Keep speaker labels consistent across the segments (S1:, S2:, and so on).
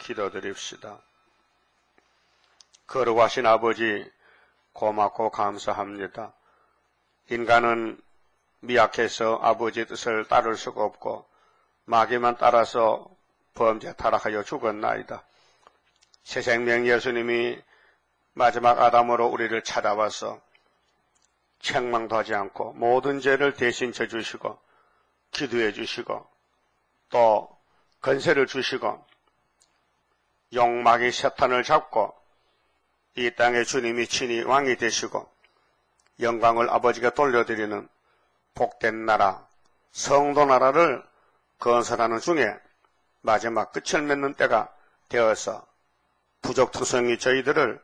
S1: 기도드립시다. 거룩하신 아버지, 고맙고 감사합니다. 인간은 미약해서 아버지의 뜻을 따를 수가 없고 마귀만 따라서 범죄 타락하여 죽었나이다. 새 생명 예수님이 마지막 아담으로 우리를 찾아와서 책망도 하지 않고 모든 죄를 대신 져주시고 기도해 주시고 또 건세를 주시고 용마귀 사탄을 잡고 이 땅에 주님이 친히 왕이 되시고 영광을 아버지가 돌려드리는 복된 나라, 성도 나라를 건설하는 중에 마지막 끝을 맺는 때가 되어서 부족투성이 저희들을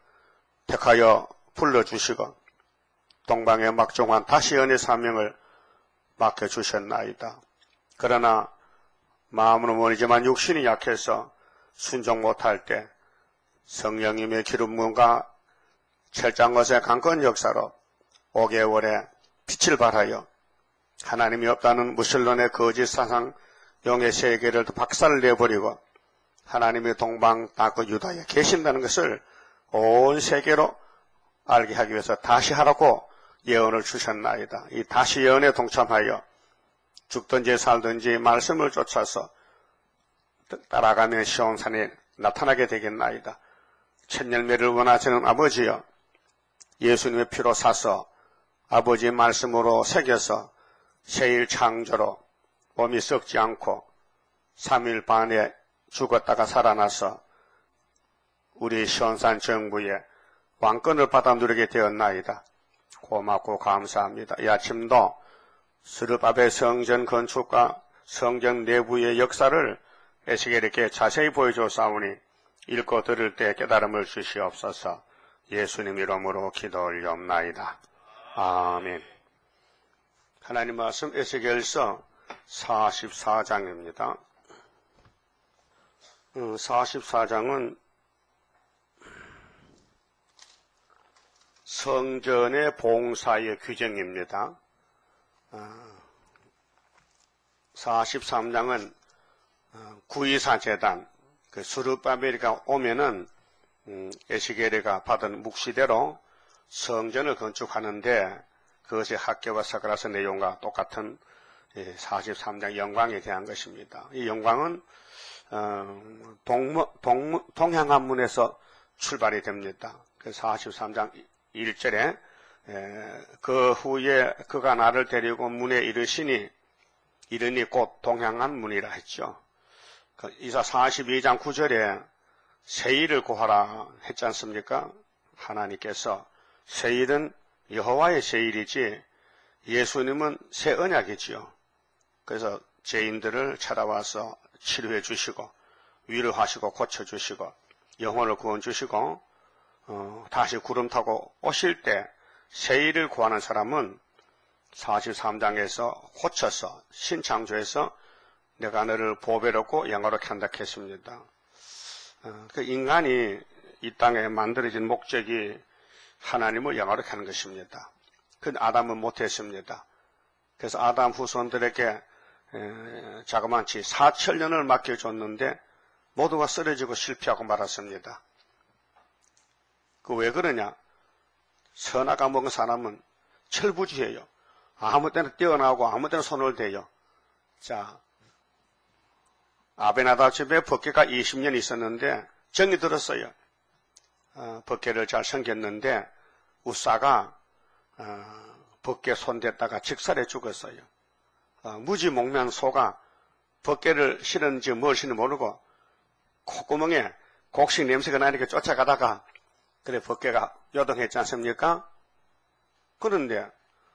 S1: 택하여 불러주시고 동방의 막중한 다시 은혜 사명을 맡겨주셨나이다. 그러나 마음은 원이지만 육신이 약해서 순종 못할 때 성령님의 기름문과 철장것의 강건 역사로 5개월의 빛을 발하여 하나님이 없다는 무신론의 거짓 사상 영의 세계를 박살내버리고 하나님의 동방 다그 유다에 계신다는 것을 온 세계로 알게 하기 위해서 다시 하라고 예언을 주셨나이다. 이 다시 예언에 동참하여 죽든지 살든지 말씀을 쫓아서 따라가면 시온산에 나타나게 되겠나이다. 천열매를 원하시는 아버지여, 예수님의 피로 사서 아버지의 말씀으로 새겨서 새일 창조로 몸이 썩지 않고 3일 반에 죽었다가 살아나서 우리 시온산 정부의 왕권을 받아 누리게 되었나이다. 고맙고 감사합니다. 이 아침도 스룹밥의 성전 건축과 성전 내부의 역사를 에스겔에게 자세히 보여줬사오니 읽고 들을 때 깨달음을 주시옵소서. 예수님 이름으로 기도 올리옵나이다. 아멘. 하나님 말씀 에스겔서 44장입니다. 44장은 성전의 봉사의 규정입니다. 43장은 구이사제단, 스룹바벨이가 오면은 에스겔이가 받은 묵시대로 성전을 건축하는데 그것의 학계와 사그라스 내용과 똑같은 43장 영광에 대한 것입니다. 이 영광은 동향한문에서 출발이 됩니다. 43장 1절에 그 후에 그가 나를 데리고 문에 이르니 곧 동향한문이라 했죠. 이사 42장 9절에 세일을 구하라 했지 않습니까? 하나님께서 세일은 여호와의 세일이지 예수님은 새 언약이지요. 그래서 죄인들을 찾아와서 치료해 주시고 위로하시고 고쳐주시고 영혼을 구원 주시고 다시 구름 타고 오실 때 세일을 구하는 사람은 43장에서 고쳐서 신창조해서 내가 너를 보배롭고 영화롭게 한다 했습니다. 그 인간이 이 땅에 만들어진 목적이 하나님을 영화롭게 하는 것입니다. 그 아담은 못했습니다. 그래서 아담 후손들에게 자그마치 4천년을 맡겨줬는데 모두가 쓰러지고 실패하고 말았습니다. 그 왜 그러냐? 선악과 먹은 사람은 철부지예요. 아무 때나 뛰어나오고 아무 때나 손을 대요. 자, 아베나답 집에 법궤가 20년 있었는데 정이 들었어요. 법궤를 잘 섬겼는데 우사가 법궤 손댔다가 직살해 죽었어요. 무지몽매한 소가 법궤를 실었는지 뭘 실는지 모르고 콧구멍에 곡식 냄새가 나니까 쫓아가다가 그래 법궤가 요동했지 않습니까? 그런데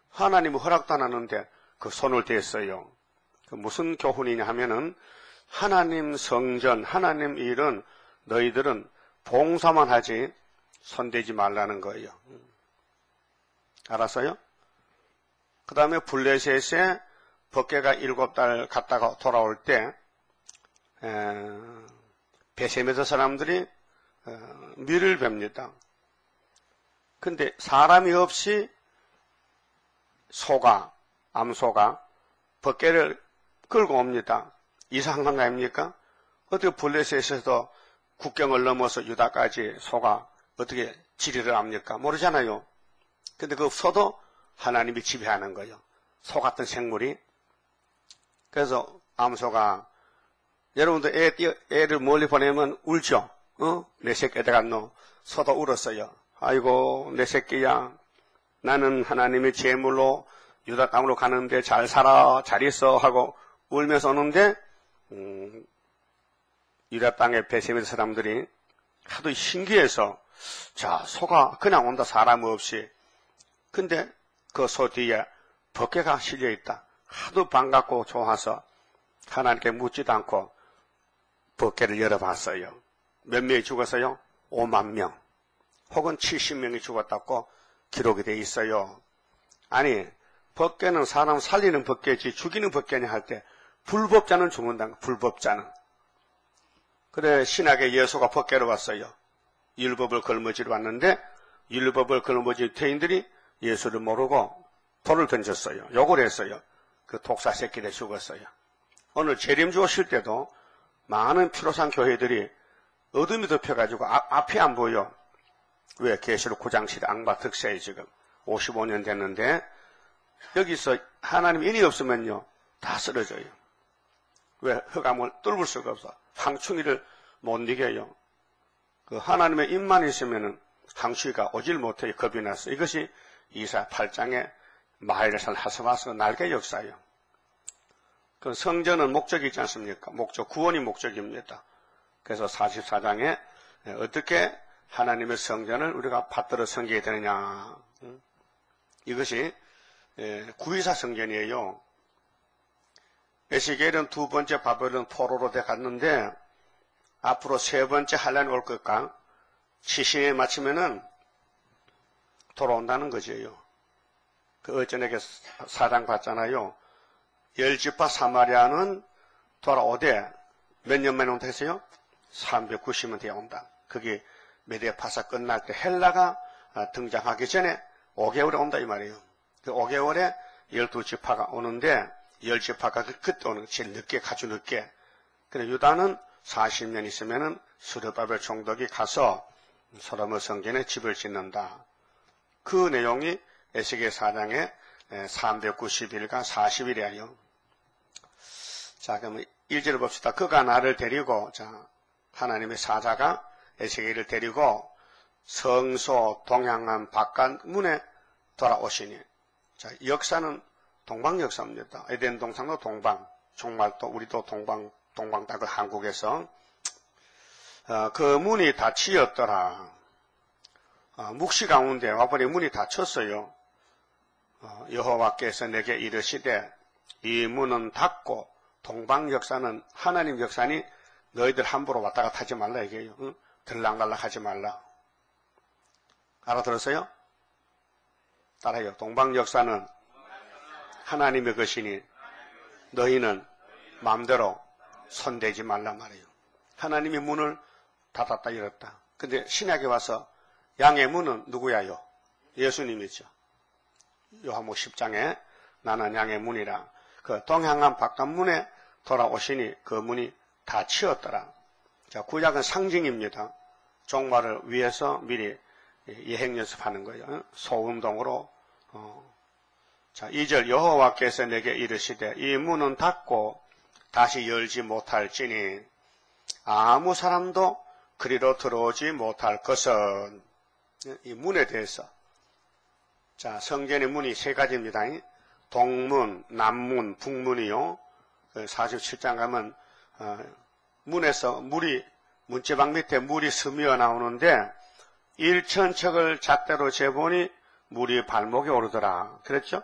S1: 하나님은 허락도 안 하는데 그 손을 댔어요. 그 무슨 교훈이냐 하면은 하나님 성전, 하나님 일은 너희들은 봉사만 하지 손대지 말라는 거예요. 알았어요? 그 다음에 블레셋에 법궤가 7달 갔다가 돌아올 때 베세메스 사람들이 밀을 뵙니다. 근데 사람이 없이 암소가 법궤를 끌고 옵니다. 이상한 거 아닙니까? 어떻게 블레셋에서도 국경을 넘어서 유다까지 소가 어떻게 지리를 압니까? 모르잖아요. 근데 그 소도 하나님이 지배하는 거예요. 소 같은 생물이. 그래서 암소가 여러분도 애를 멀리 보내면 울죠. 내 새끼 어디 갔노? 소도 울었어요. 아이고 내 새끼야. 나는 하나님의 제물로 유다 땅으로 가는데 잘 살아 잘 있어 하고 울면서 오는데 유다 땅의 베세메 사람들이 하도 신기해서 자 소가 그냥 온다 사람 없이. 근데 그 소 뒤에 벗개가 실려 있다. 하도 반갑고 좋아서 하나님께 묻지도 않고 벗개를 열어봤어요. 몇 명이 죽었어요? 5만 명 혹은 70명이 죽었다고 기록이 돼 있어요. 아니 벗개는 사람 살리는 벗개지 죽이는 벗개냐 할 때 불법자는 죽는다. 불법자는. 그래 신약에 예수가 벗개로 왔어요. 율법을 걸머지러 왔는데 율법을 걸머진 태인들이 예수를 모르고 돌을 던졌어요. 욕을 했어요. 그 독사 새끼들 죽었어요. 오늘 재림주 오실 때도 많은 피로산 교회들이 어둠이 덮여가지고 앞이 안 보여. 왜? 계시록 9장 7 앙바 득세에 지금 55년 됐는데 여기서 하나님 인이 없으면요 다 쓰러져요. 왜? 흑암을 뚫을 수가 없어. 항충이를 못 이겨요. 그 하나님의 인만 있으면은 항충이가 오질 못해요. 겁이 나서. 이것이 이사 8장에 마헬살 하스바스 날개 역사예요. 그 성전은 목적이 있지 않습니까? 목적, 구원이 목적입니다. 그래서 44장에 어떻게 하나님의 성전을 우리가 받들어 섬기게 되느냐. 이것이 구이사 성전이에요. 에스겔은 두 번째 바벨론 포로로 돼 갔는데 앞으로 세 번째 환란이 올 것과 시신에 맞추면은 돌아온다는 거지요. 그 어쩌네게 사장 봤잖아요. 10지파 사마리아는 돌아오되 몇 년 만에 온다 했어요? 390년 뒤에 온다. 그게 메데파사 끝날 때 헬라가 등장하기 전에 5개월에 온다 이 말이에요. 그 5개월에 12지파가 오는데 10지파가 그때 오는 제일 늦게 아주 늦게. 그래 유다는 40년 있으면은 스룹바벨 총독이 가서 솔로몬 성전에 집을 짓는다. 그 내용이 에스겔 4장에 390일과 40일이에요. 자, 그럼 1절을 봅시다. 그가 나를 데리고, 자, 하나님의 사자가 에스겔을 데리고 성소 동양안 바깥 문에 돌아오시니. 자, 역사는 동방 역사입니다. 에덴 동산도 동방, 정말 또 우리도 동방 땅을 한국에서 그 문이 닫히었더라. 묵시 가운데 와버리 문이 닫혔어요. 여호와께서 내게 이르시되 이 문은 닫고 동방 역사는 하나님 역사니 너희들 함부로 왔다 갔다 하지 말라 이게요. 응? 들락날락 하지 말라. 알아들었어요? 따라요. 동방 역사는 하나님의 것이니 너희는 마음대로 손대지 말라 말이에요. 하나님이 문을 닫았다 열었다. 근데 신약에 와서 양의 문은 누구야요? 예수님이죠. 요한복음 10장에 나는 양의 문이라. 그 동양안 바깥문에 돌아오시니 그 문이 닫히었더라. 자, 구약은 상징입니다. 종말을 위해서 미리 예행 연습하는 거예요. 소음동으로. 자, 2절 여호와께서 내게 이르시되 이 문은 닫고 다시 열지 못할지니 아무 사람도 그리로 들어오지 못할 것은. 이 문에 대해서. 자, 성전의 문이 세 가지입니다. 동문, 남문, 북문이요. 47장 가면 문에서 문제방 밑에 물이 스며 나오는데 1천척을 잣대로 재보니 물이 발목에 오르더라. 그랬죠?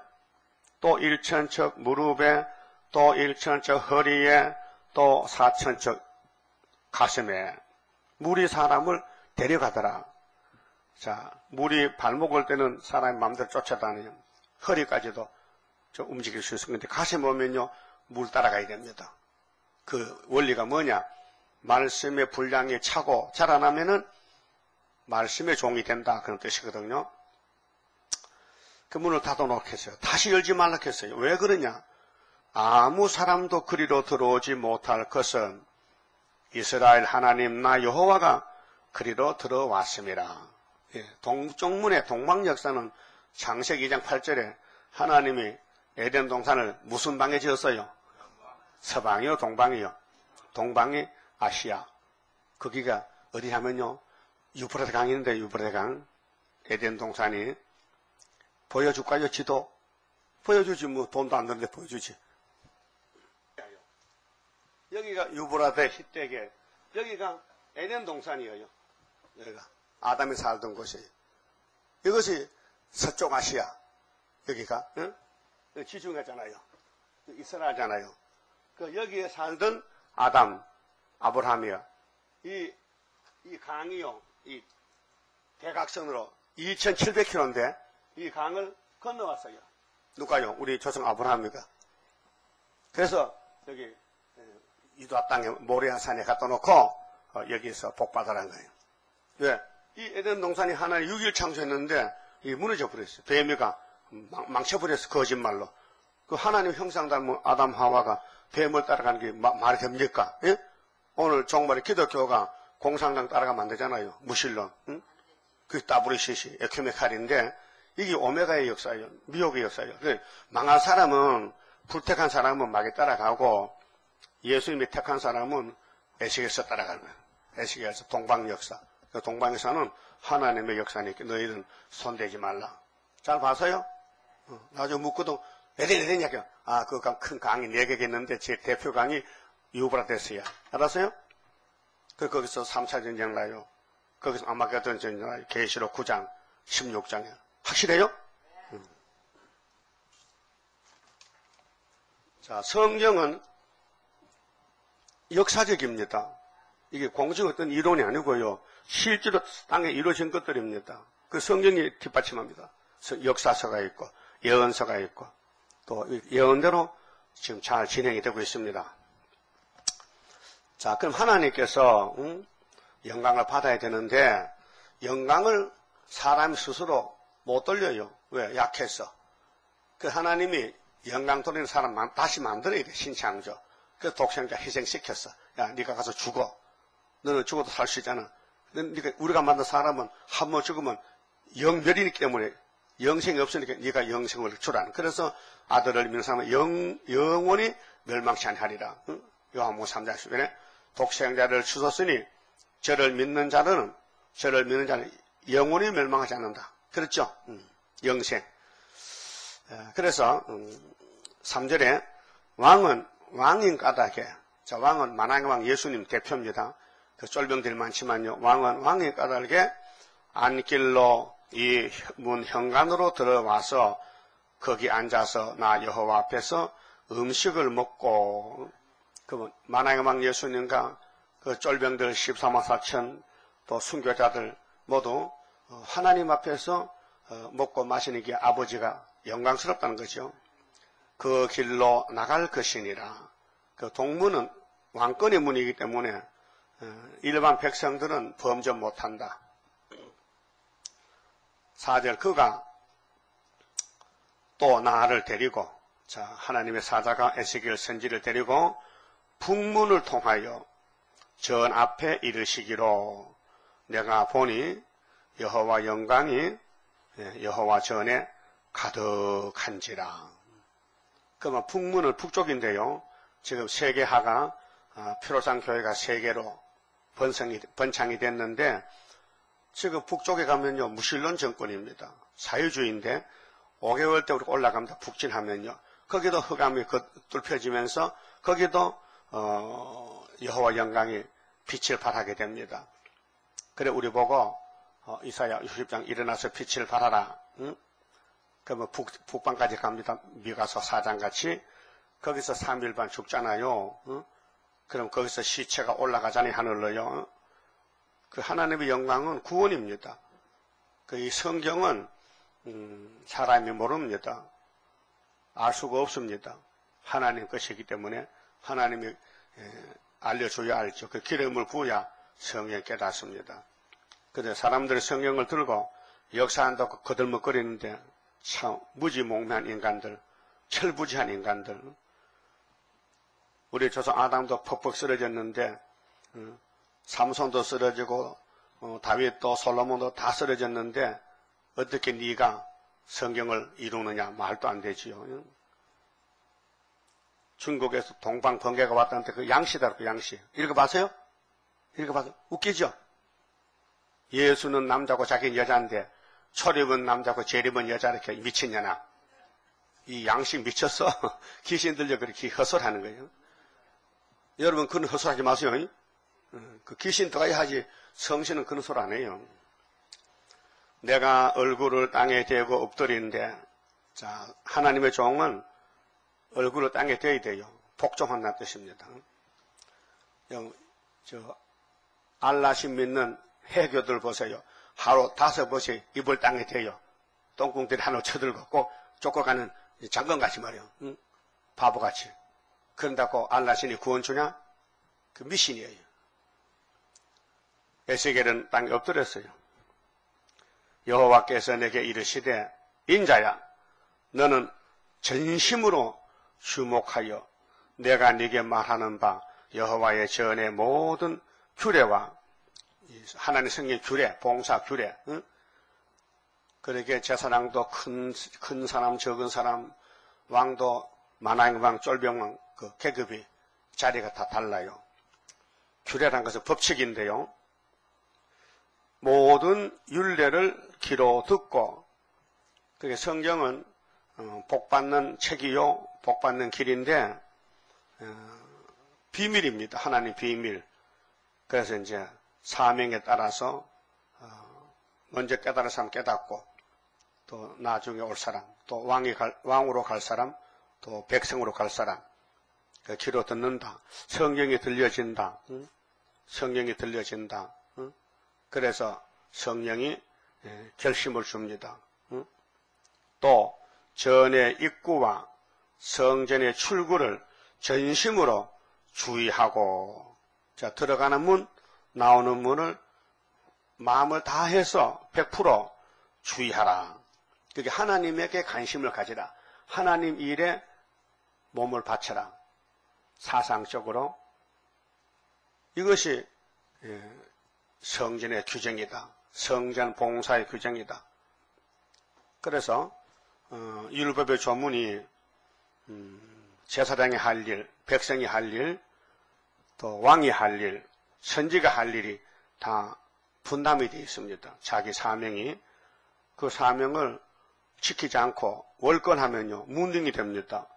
S1: 또 1천척 무릎에, 또 1천척 허리에, 또 4천척 가슴에 물이 사람을 데려가더라. 자, 물이 발목 올 때는 사람이 마음대로 쫓아다니요. 허리까지도 움직일 수 있는데 가슴 오면요 물 따라가야 됩니다. 그 원리가 뭐냐? 말씀의 분량이 차고 자라나면은 말씀의 종이 된다 그런 뜻이거든요. 그 문을 닫아놓고 했어요. 다시 열지 말라 했어요. 왜 그러냐? 아무 사람도 그리로 들어오지 못할 것은 이스라엘 하나님 나 여호와가 그리로 들어왔습니다. 예, 동쪽문의 동방 역사는 창세기 2장 8절에 하나님이 에덴 동산을 무슨 방에 지었어요? 서방이요, 동방이요? 동방이 아시아. 거기가 어디 하면요, 유프라테 강이 있는데, 유프라테 강, 에덴 동산이. 보여줄까요, 지도? 보여주지, 뭐, 돈도 안 드는데 보여주지. 여기가 유브라데 히데계, 여기가 에덴 동산이에요. 여기가 아담이 살던 곳이에요. 이것이 서쪽 아시아. 여기가 응? 지중해잖아요. 이스라엘잖아요. 그 여기에 살던 아담, 아브라함이요. 이 강이요, 이 대각선으로 2,700km인데 이 강을 건너왔어요. 누가요? 우리 조상 아브라함이가. 그래서 여기 유다 땅에 모리아 산에 갖다 놓고 여기서 복받으라는 거예요. 왜? 이 에덴 동산이 하나님 6일 창조했는데 이 무너져 버렸어요. 뱀이가 망쳐버렸어. 거짓말로. 그 하나님 형상 닮은 아담 하와가 뱀을 따라가는 게 말이 됩니까? 예? 오늘 정말에 기독교가 공산당 따라가면 안 되잖아요. 무신론. 응? 그 따브리시시 에큐메칼인데 이게 오메가의 역사예요. 미혹의 역사예요. 망할 사람은, 불택한 사람은 막에 따라가고 예수님이 택한 사람은 에식에서 따라가는 거예요. 에식에서 동방 역사. 그 동방 역사는 하나님의 역사니까 너희는 손대지 말라. 잘 봐서요? 나중에 묻거든. 에덴 얘기야. 아, 그 큰 강이 4개가 있는데 제 대표 강이 유브라데스야. 알았어요? 그 거기서 3차 전쟁 나요. 거기서 아마게돈 전쟁 나요. 계시록 9장, 16장이야. 확실해요? 자, 성경은 역사적입니다. 이게 공식 어떤 이론이 아니고요. 실제로 땅에 이루어진 것들입니다. 그 성경이 뒷받침합니다. 역사서가 있고, 예언서가 있고, 또 예언대로 지금 잘 진행이 되고 있습니다. 자, 그럼 하나님께서 영광을 받아야 되는데 영광을 사람 스스로 못 돌려요. 왜? 약해서. 그 하나님이 영광 돌리는 사람 다시 만들어야 돼. 신창조. 그래서 독생자 희생시켰어. 야, 네가 가서 죽어. 너는 죽어도 살 수 있잖아. 네가 우리가 만든 사람은 한 번 죽으면 영멸이기 때문에 영생이 없으니까 네가 영생을 주라는. 그래서 아들을 믿는 사람은 영원히 멸망치 아니하리라. 요한복음 3장 10절에 독생자를 주셨으니 저를 믿는 자는 영원히 멸망하지 않는다. 그렇죠? 영생. 그래서 3절에 왕인 까닭에, 자, 왕은 만왕의 왕 예수님 대표입니다. 그 쫄병들이 많지만요. 왕은 왕인 까닭에 안길로 이 문 현관으로 들어와서 거기 앉아서 나 여호와 앞에서 음식을 먹고, 그 만왕의 왕 예수님과 그 쫄병들 14만 4천 또 순교자들 모두 하나님 앞에서 먹고 마시는 게 아버지가 영광스럽다는 거죠. 그 길로 나갈 것이니라. 그 동문은 왕권의 문이기 때문에 일반 백성들은 범죄 못한다. 4절 그가 또 나를 데리고, 자, 하나님의 사자가 에스겔 선지를 데리고 북문을 통하여 전 앞에 이르시기로 내가 보니 여호와 영광이 여호와 전에 가득한지라. 그러면 북문은 북쪽인데요. 지금 세계화가 피로상 교회가 세계로 번창이 됐는데 지금 북쪽에 가면요 무신론 정권입니다. 사회주의인데 5개월 때 우리가 올라갑니다. 북진하면요. 거기도 흑암이 뚫혀지면서 거기도 여호와 영광이 빛을 발하게 됩니다. 그래 우리 보고 이사야 60장 일어나서 빛을 발하라. 응? 그러면 북방까지 갑니다. 미가서 4장같이 거기서 3일 반 죽잖아요. 응? 그럼 거기서 시체가 올라가잖아요. 하늘로요. 그 하나님의 영광은 구원입니다. 그 이 성경은 사람이 모릅니다. 알 수가 없습니다. 하나님 것이기 때문에 하나님이 알려줘야 알죠. 그 기름을 부어야 성경 깨닫습니다. 그런데 사람들이 성경을 들고 역사한다고 거들먹거리는데 참 무지몽매한 인간들, 철부지한 인간들. 우리 조상 아담도 퍽퍽 쓰러졌는데 삼손도 쓰러지고 다윗도 솔로몬도 다 쓰러졌는데 어떻게 네가 성경을 이루느냐? 말도 안 되지요. 중국에서 동방 번개가 왔다는데 그 양씨다, 그 양씨. 읽어봤어요? 읽어봤어요? 웃기죠? 예수는 남자고 자기는 여자인데 초립은 남자고 재립은 여자 이렇게 미친냐나. 이 양씨 미쳤어. 귀신 들려 그렇게 헛소리하는 거예요. 여러분 그런 헛소리하지 마세요. 그 귀신 들어가야 하지 성신은 그런 소리 안 해요. 내가 얼굴을 땅에 대고 엎드리는데 자 하나님의 종은 얼굴을 땅에 대야 돼요. 복종한다는 뜻입니다. 알라신 믿는 해교들 보세요. 하루 5번씩 입을 땅에 대요. 똥궁들이 하나 쳐들고 꼭 쫓겨가는 장건같이 말이요. 응? 바보같이. 그런다고 알라신이 구원 주냐? 그 미신이에요. 에스겔은 땅에 엎드렸어요. 여호와께서 내게 이르시되 인자야 너는 전심으로 주목하여 내가 네게 말하는 바 여호와의 전의 모든 규례와 하나님 성의 규례, 봉사 규례, 응? 그렇게 제사장도 큰 사람, 적은 사람, 왕도 만왕왕, 쫄병왕 그 계급이 자리가 다 달라요. 규례란 것은 법칙인데요. 모든 율례를 귀로 듣고 그게 성경은 복받는 책이요, 복받는 길인데 비밀입니다. 하나님 비밀. 그래서 이제 사명에 따라서 먼저 깨달은 사람 깨닫고 또 나중에 올 사람, 또 왕으로 갈 사람, 또 백성으로 갈 사람 그 귀로 듣는다. 성경이 들려진다. 응? 성경이 들려진다. 응? 그래서 성령이 결심을 줍니다. 응? 또 전의 입구와 성전의 출구를 전심으로 주의하고 자 들어가는 문, 나오는 문을 마음을 다해서 100% 주의하라. 그게 하나님에게 관심을 가지라. 하나님 일에 몸을 바쳐라. 사상적으로 이것이 성전의 규정이다. 성전 봉사의 규정이다. 그래서 율법의 조문이 제사장이 할 일, 백성이 할 일, 또 왕이 할 일, 선지가 할 일이 다 분담이 되어 있습니다. 자기 사명이. 그 사명을 지키지 않고 월권하면요 문둥이 됩니다.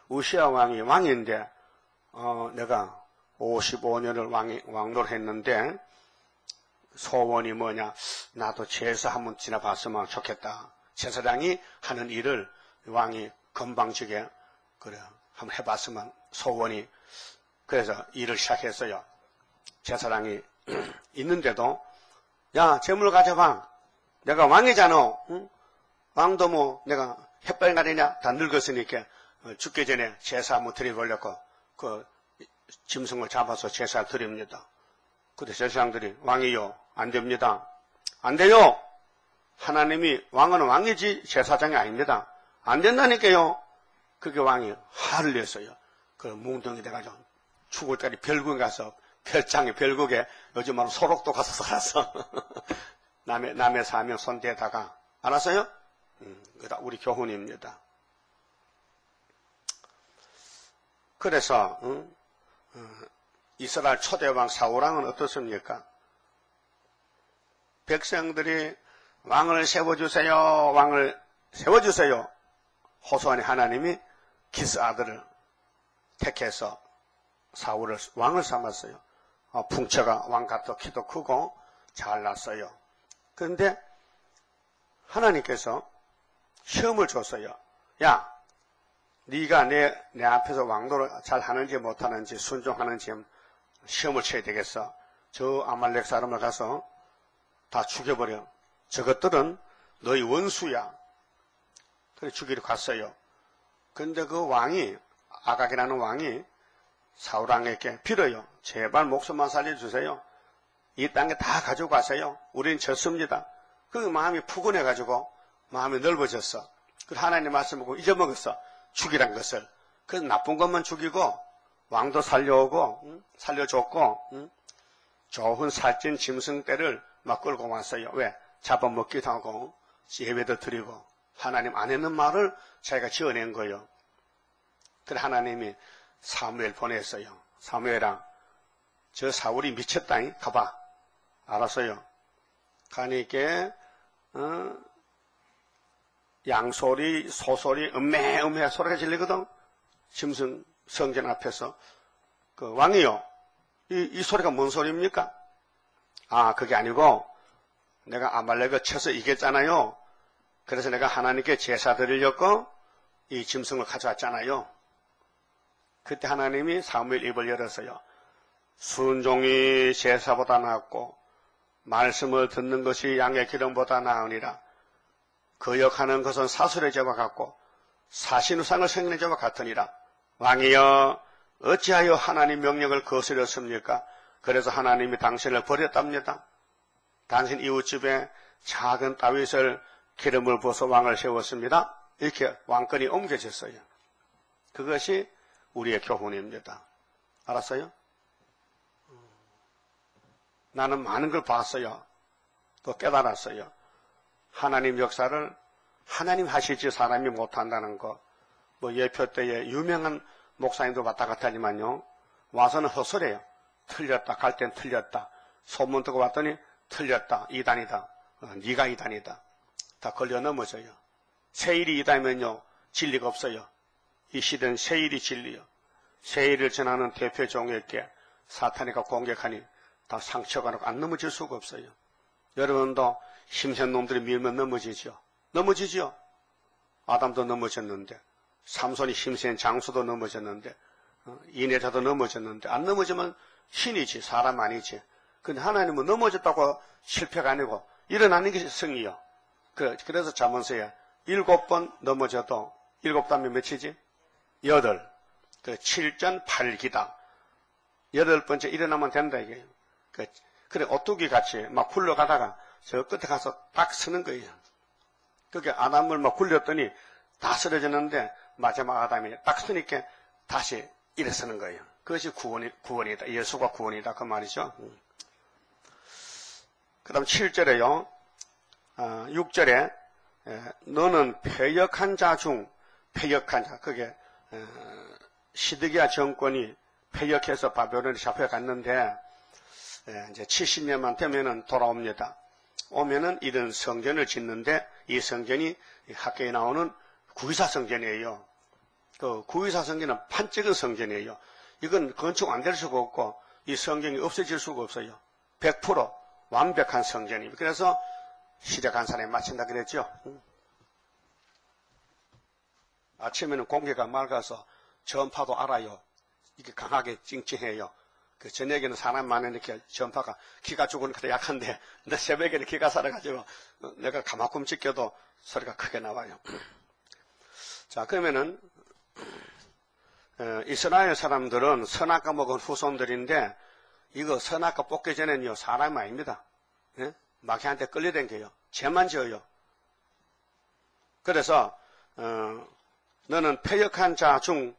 S1: 우시아 왕이 왕인데 내가 55년을 왕노를 했는데 소원이 뭐냐? 나도 제사 한번 지나봤으면 좋겠다. 제사장이 하는 일을 왕이 건방지게 그래 한번 해봤으면 소원이. 그래서 일을 시작했어요. 제사장이 있는데도 야 재물 가져봐. 내가 왕이잖아. 응? 왕도 뭐 내가 햇발 가리냐? 다 늙었으니까 죽기 전에 제사 한번 드려보려고 그 짐승을 잡아서 제사를 드립니다. 그때 제사장들이 왕이요. 안 됩니다. 안 돼요. 하나님이 왕은 왕이지 제사장이 아닙니다. 안 된다니까요. 그게 왕이 화를 냈어요. 그 뭉덩이 돼가지고 죽을 때까지 별국에 가서 별장에 별국에 요즘 말로 소록도 가서 살았어. 남의 사명 손대다가 알았어요? 그다 우리 교훈입니다. 그래서 이스라엘 초대왕 사울왕은 어떻습니까? 백성들이 왕을 세워주세요. 왕을 세워주세요. 호소하니 하나님이 기스 아들을 택해서 사울을 왕을 삼았어요. 풍처가 왕 같고 키도 크고 잘났어요. 그런데 하나님께서 시험을 줬어요. 야, 네가 내 앞에서 왕도를 잘 하는지 못하는지 순종하는지 시험을 쳐야 되겠어. 저 아말렉 사람을 가서 다 죽여버려. 저것들은 너희 원수야. 그래 죽이러 갔어요. 근데 그 왕이 아각이라는 왕이 사울왕에게 빌어요. 제발 목숨만 살려주세요. 이 땅에 다 가지고 가세요. 우리는 졌습니다. 그 마음이 푸근해가지고 마음이 넓어졌어. 그 하나님 말씀을 보고 잊어먹었어. 죽이란 것을. 그래서 나쁜 것만 죽이고 왕도 살려오고 살려줬고 좋은 살찐 짐승떼를 막 끌고 왔어요. 왜? 잡아먹기도 하고 예배도 드리고 하나님 안 했는 말을 자기가 지어낸 거예요. 그래 하나님이 사무엘 보냈어요. 사무엘아, 저 사울이 미쳤다니 가봐. 알았어요. 가니까 양소리, 소소리, 음메 소리가 질리거든. 짐승 성전 앞에서. 그 왕이요, 이 소리가 뭔 소리입니까? 아, 그게 아니고 내가 아말렉을 쳐서 이겼잖아요. 그래서 내가 하나님께 제사 드리려고 이 짐승을 가져왔잖아요. 그때 하나님이 사무엘 입을 열었어요. 순종이 제사보다 낫고 말씀을 듣는 것이 양의 기름보다 나으니라. 거역하는 것은 사술의 죄와 같고 사신우상을 섬기는 죄와 같으니라. 왕이여, 어찌하여 하나님 명령을 거스렸습니까? 그래서 하나님이 당신을 버렸답니다. 당신 이웃집에 작은 다윗을 기름을 부어서 왕을 세웠습니다. 이렇게 왕권이 옮겨졌어요. 그것이 우리의 교훈입니다. 알았어요? 나는 많은 걸 봤어요. 또 깨달았어요. 하나님 역사를 하나님 하실지 사람이 못한다는 거. 뭐 예표 때에 유명한 목사님도 왔다 갔다 하지만요, 와서는 헛소리예요. 틀렸다. 갈 땐 틀렸다. 소문 듣고 왔더니 틀렸다. 이단이다. 네가 이단이다. 다 걸려 넘어져요. 세일이 이다면요, 진리가 없어요. 이 시대는 세일이 진리요. 세일을 전하는 대표 종에게 사탄이가 공격하니 다 상처가 나고 안 넘어질 수가 없어요. 여러분도 힘센 놈들이 밀면 넘어지죠. 넘어지죠. 아담도 넘어졌는데, 삼손이 힘센 장수도 넘어졌는데, 이내자도 넘어졌는데, 안 넘어지면 신이지, 사람 아니지. 근데 하나님은 넘어졌다고 실패가 아니고 일어나는 게 승이요. 그래서 잠언서에 7번 넘어져도 7단면 몇이지? 8. 7전 8기다. 8번째 일어나면 된다 이게. 그래 오뚜기 같이 막 굴러가다가 저 끝에 가서 딱 서는 거예요. 그게 아담을 막 굴렸더니 다 쓰러졌는데 마지막 아담이 딱 서니까 다시 일어서는 거예요. 그것이 구원이다. 예수가 구원이다. 그 말이죠. 그 다음 7절에요. 6절에 너는 패역한 자 중 패역한 자. 그게 시드기야 정권이 패역해서 바벨론에 잡혀갔는데 이제 70년만 되면은 돌아옵니다. 오면은 이런 성전을 짓는데 이 성전이 학교에 나오는 구이사 성전이에요. 그 구이사 성전은 판찍은 성전이에요. 이건 건축 안 될 수가 없고 이 성전이 없어질 수가 없어요. 100% 완벽한 성전입니다. 그래서 시작한 사람이 마친다 그랬죠. 아침에는 공기가 맑아서 전파도 알아요. 이게 강하게 찡찡해요. 그 저녁에는 사람 많으니까 전파가 기가 죽으니까 그래 약한데, 근데 새벽에는 기가 살아가지고 내가 가마꿈 찢겨도 소리가 크게 나와요. 자, 그러면은 이스라엘 사람들은 선악과 먹은 후손들인데, 이거 선악과 뽑기 전에는요 사람이 아닙니다. 예? 마귀한테 끌려댕겨요. 죄만 지어요. 그래서 너는 패역한 자 중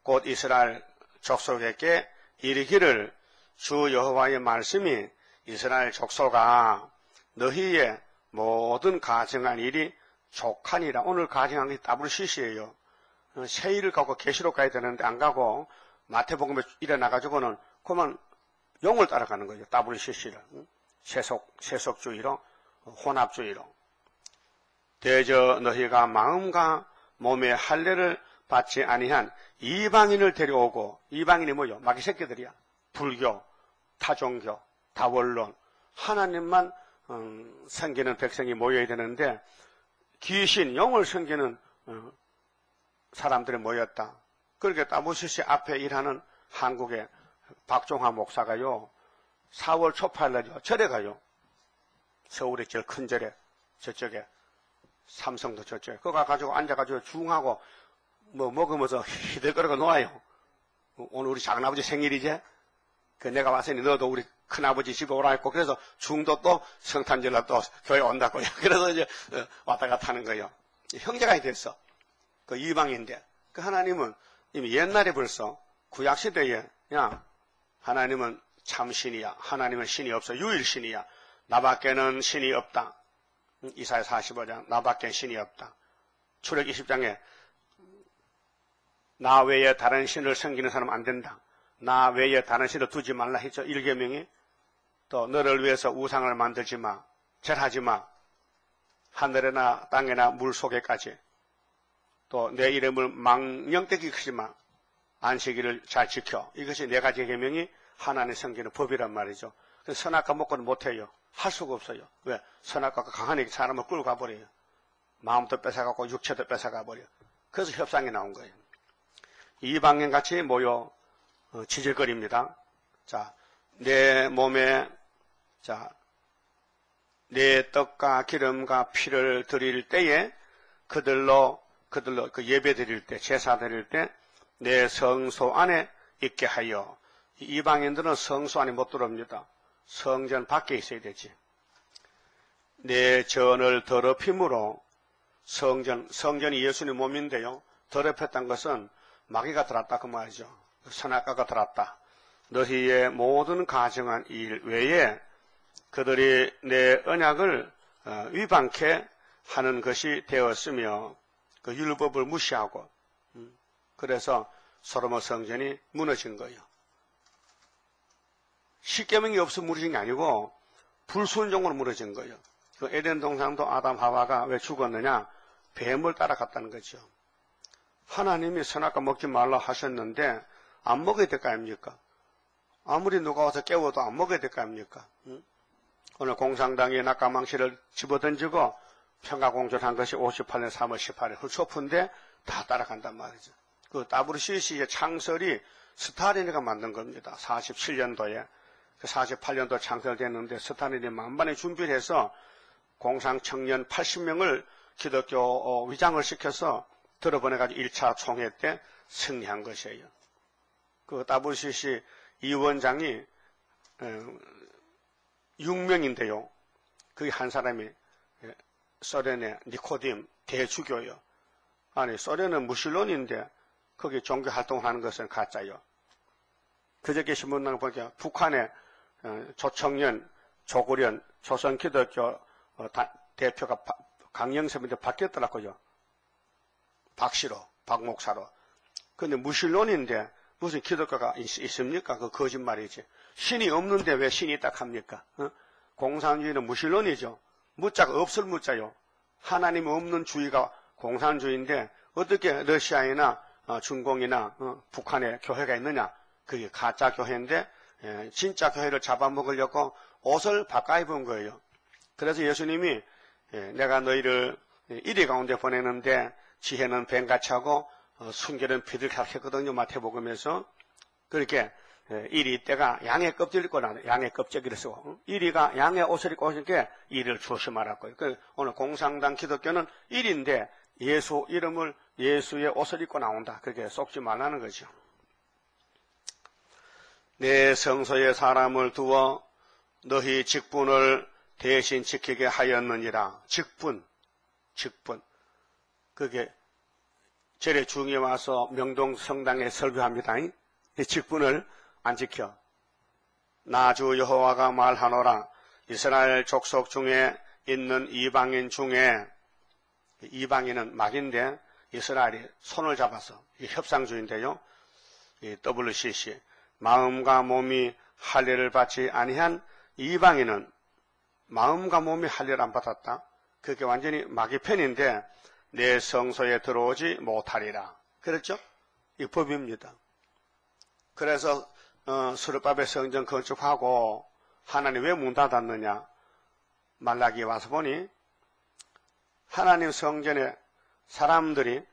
S1: 곧 이스라엘 족속에게 이르기를 주 여호와의 말씀이 이스라엘 족속아 너희의 모든 가정한 일이 족하니라. 오늘 가정한 게 따블시시예요. 세일을 가고 계시록 가야 되는데 안 가고 마태복음에 일어나가지고는 그만 용을 따라가는 거죠. 따블시시를. 세속주의로 혼합주의로. 대저 너희가 마음과 몸의 할례를 받지 아니한 이방인을 데려오고, 이방인이 뭐요? 마귀 새끼들이야. 불교, 타종교, 다원론, 하나님만 섬기는 백성이 모여야 되는데 귀신, 영을 섬기는 사람들이 모였다. 그렇게 따무시시 앞에 일하는 한국의 박종화 목사가요, 4월 초파일날요 절에 가요. 서울의 제일 큰 절에, 저쪽에 삼성도 저쪽에 그거 가가지고 앉아가지고 중하고 뭐 먹으면서 히들거리고 놓아요. 오늘 우리 작은아버지 생일이지? 그 내가 왔으니 너도 우리 큰아버지 집에 오라 했고, 그래서 중도 또 성탄절날 또 교회 온다고요. 그래서 이제 왔다 갔다 하는 거예요. 형제가 됐어. 그 이방인데. 그 하나님은 이미 옛날에 벌써 구약시대에, 야, 하나님은 참신이야. 하나님은 신이 없어. 유일신이야. 나밖에는 신이 없다. 이사야 45장 나밖에 신이 없다. 출애굽 20장에 나 외에 다른 신을 섬기는 사람은 안 된다. 나 외에 다른 신을 두지 말라 했죠. 1계명이. 또 너를 위해서 우상을 만들지 마. 절하지 마. 하늘에나 땅에나 물 속에까지. 또 내 이름을 망령되게 크지 마. 안식일을 잘 지켜. 이것이 4가지 계명이 하나님 섬기는 법이란 말이죠. 선악과 먹고는 못해요. 할 수가 없어요. 왜? 선악과가 강하니 사람을 끌고 가버려요. 마음도 뺏어가고 육체도 뺏어가버려. 그래서 협상이 나온 거예요. 이방인같이 모여 지질거립니다. 자, 내 몸에 내 떡과 기름과 피를 드릴 때에 그들로 그 예배 드릴 때, 제사 드릴 때 내 성소 안에 있게 하여. 이방인들은 성소 안에 못 들어옵니다. 성전 밖에 있어야 되지. 내 전을 더럽힘으로 성전이 예수님 몸인데요. 더럽혔다는 것은 마귀가 들었다 그 말이죠. 선악과가 들었다. 너희의 모든 가정한 일 외에 그들이 내 언약을 위반케 하는 것이 되었으며 그 율법을 무시하고 그래서 솔로몬 성전이 무너진 거예요. 십계명이 없어 무너진 게 아니고 불순종으로 무너진 거예요. 그 에덴 동산도 아담 하와가 왜 죽었느냐? 뱀을 따라갔다는 거죠. 하나님이 선악과 먹지 말라 하셨는데 안 먹어야 될 거 아닙니까? 아무리 누가 와서 깨워도 안 먹어야 될 거 아닙니까? 오늘 공산당이 낙가망시를 집어던지고 평화공존한 것이 58년 3월 18일 훌초프인데 다 따라간단 말이죠. 그 WCC의 창설이 스탈린이가 만든 겁니다. 47년도에. 48년도 창설됐는데 스탈린이 만반의 준비를 해서 공산 청년 80명을 기독교 위장을 시켜서 들어보내가지고 1차 총회 때 승리한 것이에요. 그 WCC 위원장이 6명인데요. 그 한 사람이 소련의 니코딤 대주교요. 아니 소련은 무신론인데 거기 종교 활동을 하는 것은 가짜요. 그저께 신문을 보니까 북한의 조청년, 조구련, 조선기독교 대표가 강영섭인데 바뀌었더라고요. 박씨로, 박목사로. 근데 무신론인데 무슨 기독교가 있습니까? 그 거짓말이지. 신이 없는데 왜 신이 있다 합니까? 공산주의는 무신론이죠. 무자가 없을 무자요. 하나님 없는 주의가 공산주의인데 어떻게 러시아나 중공이나 북한에 교회가 있느냐? 그게 가짜 교회인데 진짜 교회를 잡아먹으려고 옷을 바꿔 입은 거예요. 그래서 예수님이 내가 너희를 이리 가운데 보내는데 지혜는 뱀같이 하고 순결은 비둘기같이 했거든요. 마태복음에서. 그렇게 이리 때가 양의 껍질을 입고 나는 양의 껍데기를 쓰고 이리가 양의 옷을 입고 오니까 이리를 조심하라고요. 오늘 공산당 기독교는 이리인데 예수 이름을 예수의 옷을 입고 나온다. 그렇게 속지 말라는 거죠. 내 성소에 사람을 두어 너희 직분을 대신 지키게 하였느니라. 직분. 그게 절에 중에 와서 명동 성당에 설교합니다. 이 직분을 안 지켜. 나 주 여호와가 말하노라. 이스라엘 족속 중에 있는 이방인 중에 이방인은 막인데 이스라엘이 손을 잡아서 협상주의인데요. 이 WCC 마음과 몸이 할례를 받지 아니한 이방인은 마음과 몸이 할례를 안 받았다. 그게 완전히 마귀 편인데 내 성소에 들어오지 못하리라. 그렇죠? 이 법입니다. 그래서 스룹바벨 성전 건축하고 하나님 왜 문 닫았느냐? 말라기에 와서 보니 하나님 성전에 사람들이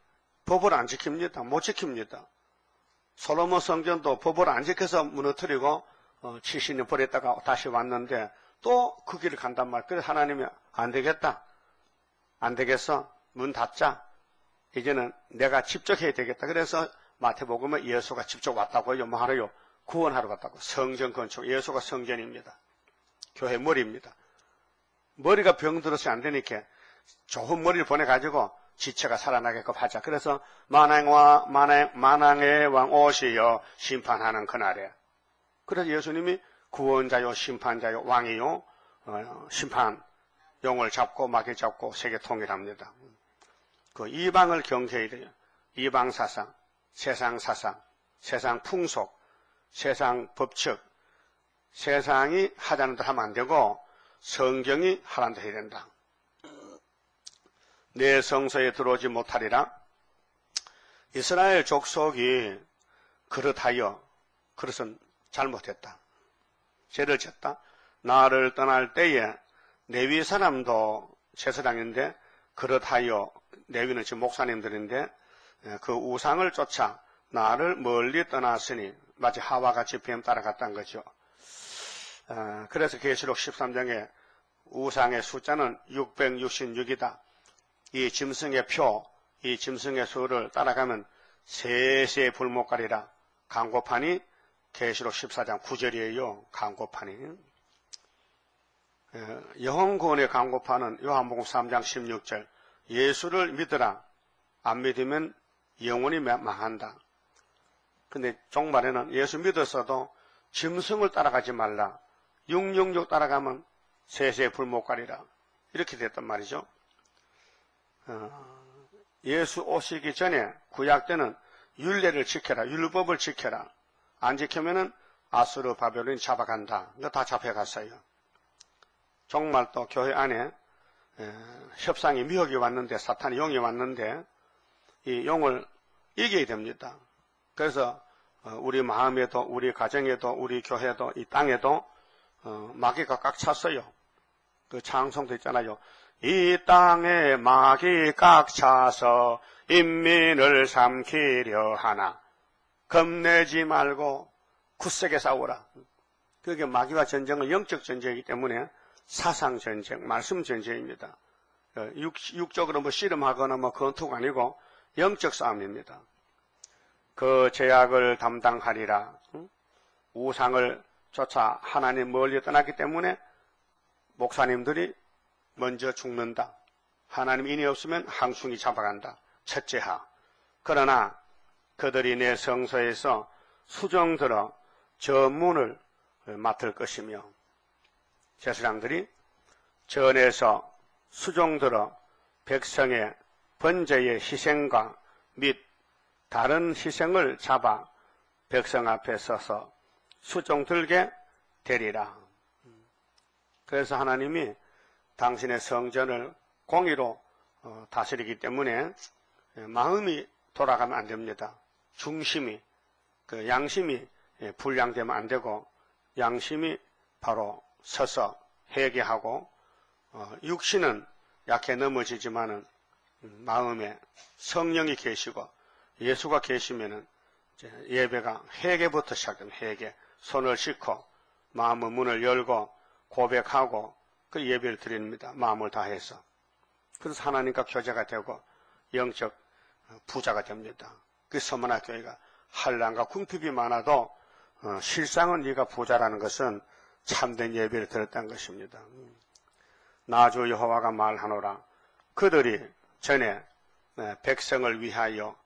S1: 법을 안 지킵니다. 못 지킵니다. 솔로몬 성전도 법을 안 지켜서 무너뜨리고 70년 버렸다가 다시 왔는데 또 그 길을 간단 말이에요. 그래서 하나님이 안 되겠다. 안 되겠어. 문 닫자. 이제는 내가 직접 해야 되겠다. 그래서 마태복음에 예수가 직접 왔다고요. 뭐 하러요? 구원하러 갔다고. 성전 건축. 예수가 성전입니다. 교회 머리입니다. 머리가 병들어서 안 되니까 좋은 머리를 보내가지고 지체가 살아나게끔 하자. 그래서 만왕의 왕 오시여 심판하는 그날에. 그래서 예수님이 구원자요, 심판자요, 왕이요, 심판, 용을 잡고 마귀 잡고 세계 통일합니다. 그 이방을 경계해야 돼요. 이방 사상, 세상 사상, 세상 풍속, 세상 법칙, 세상이 하자는 대로 하면 안 되고 성경이 하라는 대로 해야 된다. 내 성소에 들어오지 못하리라. 이스라엘 족속이 그릇하여 그릇은 잘못했다. 죄를 졌다. 나를 떠날 때에 레위 사람도 제사장인데 그릇하여, 레위는 지금 목사님들인데 그 우상을 쫓아 나를 멀리 떠났으니 마치 하와같이 뱀 따라갔다는 거죠. 그래서 계시록 13장에 우상의 숫자는 666이다. 이 짐승의 표, 이 짐승의 수를 따라가면 세세 불목가리라. 강고판이 계시록 14장 9절이에요. 강고판이. 영혼구원의 강고판은 요한복음 3장 16절. 예수를 믿으라. 안 믿으면 영원히 망한다. 근데 종말에는 예수 믿었어도 짐승을 따라가지 말라. 666 따라가면 세세 불목가리라. 이렇게 됐단 말이죠. 예수 오시기 전에 구약 때는 율례를 지켜라. 율법을 지켜라. 안 지키면은 아수르 바벨론이 잡아간다. 이거 다 잡혀갔어요. 정말 또 교회 안에 협상이 미혹이 왔는데, 사탄이 용이 왔는데 이 용을 이겨야 됩니다. 그래서 우리 마음에도, 우리 가정에도, 우리 교회도, 이 땅에도 마귀가 꽉 찼어요. 그 찬송도 있잖아요. 이 땅에 마귀 꽉 차서 인민을 삼키려 하나 겁내지 말고 굳세게 싸우라. 그게 마귀와 전쟁은 영적 전쟁이기 때문에 사상 전쟁, 말씀 전쟁입니다. 육적으로 뭐 씨름하거나 뭐 권투가 아니고 영적 싸움입니다. 그 죄악을 담당하리라. 우상을 쫓아 하나님 멀리 떠났기 때문에 목사님들이 먼저 죽는다. 하나님 인이 없으면 항숭이 잡아간다. 첫째하. 그러나 그들이 내 성소에서 수종들어 전문을 맡을 것이며, 제사장들이 전에서 수종들어 백성의 번제의 희생과 및 다른 희생을 잡아 백성 앞에 서서 수종들게 되리라. 그래서 하나님이 당신의 성전을 공의로 다스리기 때문에 마음이 돌아가면 안 됩니다. 중심이, 그 양심이 불량되면 안 되고, 양심이 바로 서서 회개하고, 육신은 약해 넘어지지만은 마음에 성령이 계시고 예수가 계시면은 예배가 회개부터 시작됩니다. 회개. 손을 씻고 마음의 문을 열고 고백하고 그 예배를 드립니다. 마음을 다해서. 그래서 하나님과 교제가 되고 영적 부자가 됩니다. 그 서머나 교회가 한란과 궁핍이 많아도 실상은 네가 부자라는 것은 참된 예배를 드렸다는 것입니다. 나주 여호와가 말하노라. 그들이 전에 백성을 위하여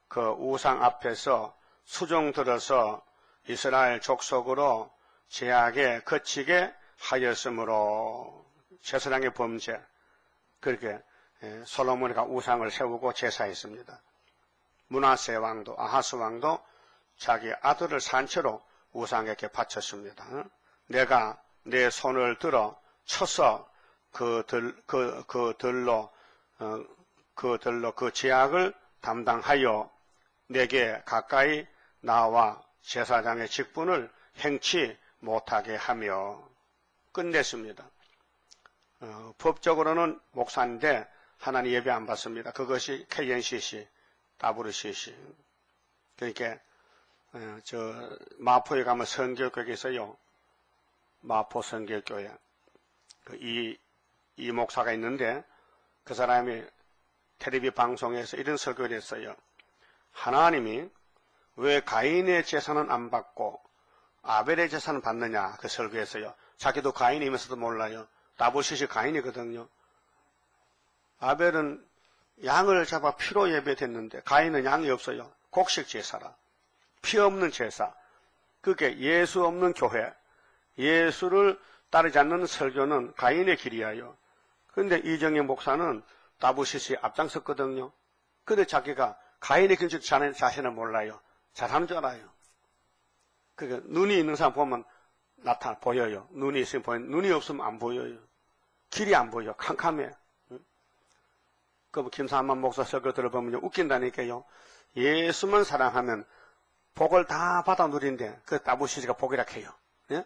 S1: 그 우상 앞에서 수종 들어서 이스라엘 족속으로 죄악에 거치게 하였으므로, 제사장의 범죄, 그렇게 솔로몬이가 우상을 세우고 제사했습니다. 므낫세 왕도, 아하스 왕도 자기 아들을 산채로 우상에게 바쳤습니다. 내가 내 손을 들어 쳐서 그 들로 그 죄악을 담당하여 내게 가까이 나와 제사장의 직분을 행치 못하게 하며 끝냈습니다. 법적으로는 목사인데 하나님 예배 안 받습니다. 그것이 KNCC, WCC. 그러니까 마포에 가면 선교교회가 있어요. 마포 선교교회. 이 목사가 있는데 그 사람이 텔레비 방송에서 이런 설교를 했어요. 하나님이 왜 가인의 제사는 안 받고 아벨의 제사는 받느냐, 그 설교했어요. 자기도 가인이면서도 몰라요. WCC 가인이거든요. 아벨은 양을 잡아 피로 예배됐는데 가인은 양이 없어요. 곡식 제사라. 피 없는 제사. 그게 예수 없는 교회, 예수를 따르지 않는 설교는 가인의 길이야요. 그런데 이정희 목사는 다부시스에 앞장섰거든요. 근데 자기가 가인의 길 자신을 몰라요. 잘하는 줄 알아요. 그러니까 눈이 있는 사람 보면 보여요. 눈이 있으면 보여요. 눈이 없으면 안 보여요. 길이 안 보여. 캄캄해. 그 김삼만 목사 설교 들어보면 웃긴다니까요. 예수만 사랑하면 복을 다 받아 누린데 그 다부시스가 복이라 해요. 예?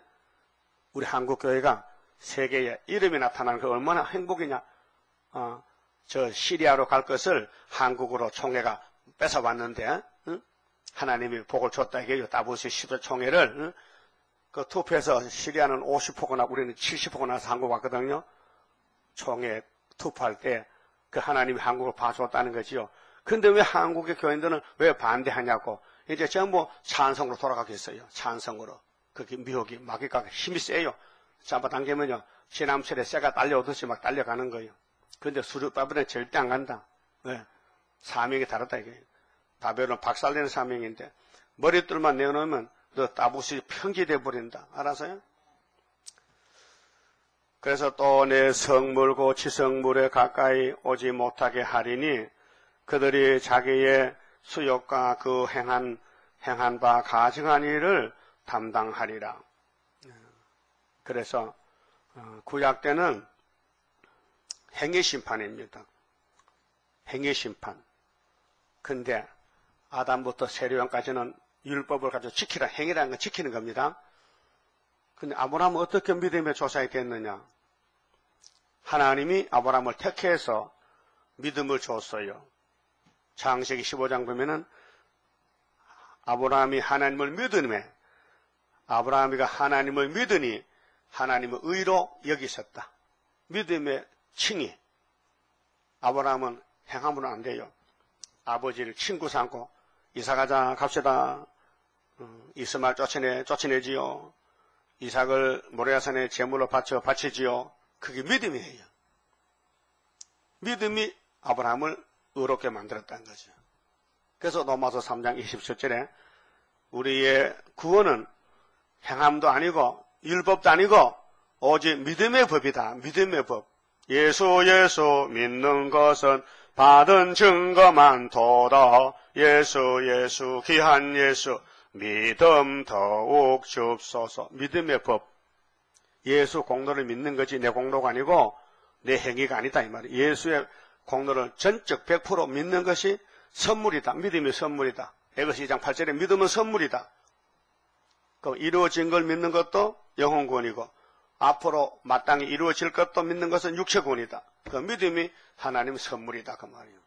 S1: 우리 한국 교회가 세계에 이름이 나타나는 게 얼마나 행복이냐. 저 시리아로 갈 것을 한국으로 총회가 뺏어왔는데 하나님이 복을 줬다 이게요. 다부시스 10조 총회를 그 투표해서 시리아는 50%나 우리는 70%나 나서 한국 왔거든요. 총회 투표할 때 그 하나님이 한국을 봐줬다는 거지요. 근데 왜 한국의 교인들은 왜 반대하냐고. 이제 전부 찬성으로 돌아가겠어요. 찬성으로. 그게 미혹이 마귀가 힘이 세요. 잡아당기면요. 지남철에 쇠가 딸려오듯이 막 달려가는 거예요. 근데 수르바벨은 절대 안 간다. 왜? 사명이 다르다 이게. 바벨은 박살내는 사명인데 머리둘만 내어놓으면 너 다부시 평지돼 버린다. 알아서요? 그래서 또 내 성물고 지성물에 가까이 오지 못하게 하리니 그들이 자기의 수욕과 그 행한 바 가증한 일을 담당하리라. 그래서 구약 때는 행위 심판입니다. 행위 심판. 근데 아담부터 세례요한까지는 율법을 가지고 지키라. 행위라는 건 지키는 겁니다. 근데 아브라함은 어떻게 믿음의 조상이 됐느냐? 하나님이 아브라함을 택해서 믿음을 줬어요. 창세기 15장 보면은 아브라함이 하나님을 믿으며 아브라함이가 하나님을 믿으니 하나님을 의로 여기셨다. 믿음의 칭의. 아브라함은 행함으로는 안 돼요. 아버지를 친구 삼고 이사가자 갑시다. 이스마엘 쫓아내지요. 이삭을 모레아산에 제물로 바치지요. 그게 믿음이에요. 믿음이 아브라함을 의롭게 만들었다는 거죠. 그래서 로마서 3장 27절에 우리의 구원은 행함도 아니고 율법도 아니고 오직 믿음의 법이다. 믿음의 법. 예수 믿는 것은 받은 증거만 도다. 예수 귀한 예수 믿음 더욱 줍소서. 믿음의 법. 예수 공로를 믿는 거지 내 공로가 아니고 내 행위가 아니다 이 말이에요. 예수의 공로를 전적 100% 믿는 것이 선물이다. 믿음이 선물이다. 에베소 2장 8절에 믿음은 선물이다. 그럼 이루어진 걸 믿는 것도 영혼구원이고 앞으로 마땅히 이루어질 것도 믿는 것은 육체구원이다. 그 믿음이 하나님의 선물이다 그 말이에요.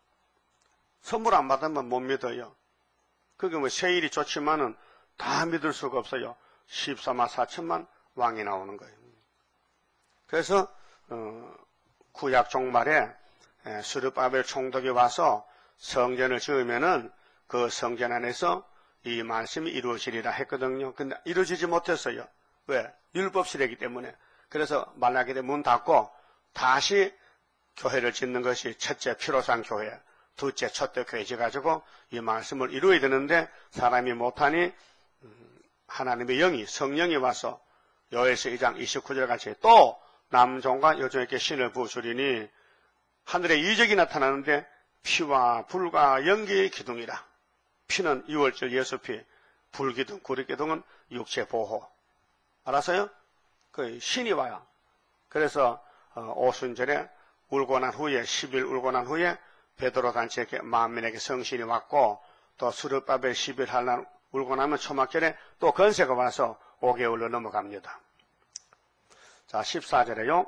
S1: 선물 안 받으면 못 믿어요. 그게 뭐 세일이 좋지만은 다 믿을 수가 없어요. 14만 4천만 왕이 나오는 거예요. 그래서 구약 종말에 스룹바벨 총독이 와서 성전을 지으면은 그 성전 안에서 이 말씀이 이루어지리라 했거든요. 근데 이루어지지 못했어요. 왜? 율법시래이기 때문에. 그래서 말라기에 문 닫고 다시 교회를 짓는 것이 첫째 피로상 교회, 둘째 첫째 교회 지어가지고 이 말씀을 이루어야 되는데 사람이 못하니 하나님의 영이 성령이 와서 요에서 2장 29절 같이 또 남종과 여종에게 신을 부어주리니 하늘에 이적이 나타나는데 피와 불과 연기의 기둥이라. 피는 6월절 예수피, 불기둥, 구리기둥은 육체 보호. 알았어요? 그 신이 와요. 그래서 오순절에 울고 난 후에 10일 울고 난 후에 베드로 단체에게 만민에게 성신이 왔고 또 스룹바벨 10일 할 날 울고 나면 초막절에 또 건세가 와서 5개월로 넘어갑니다. 자 14절에요.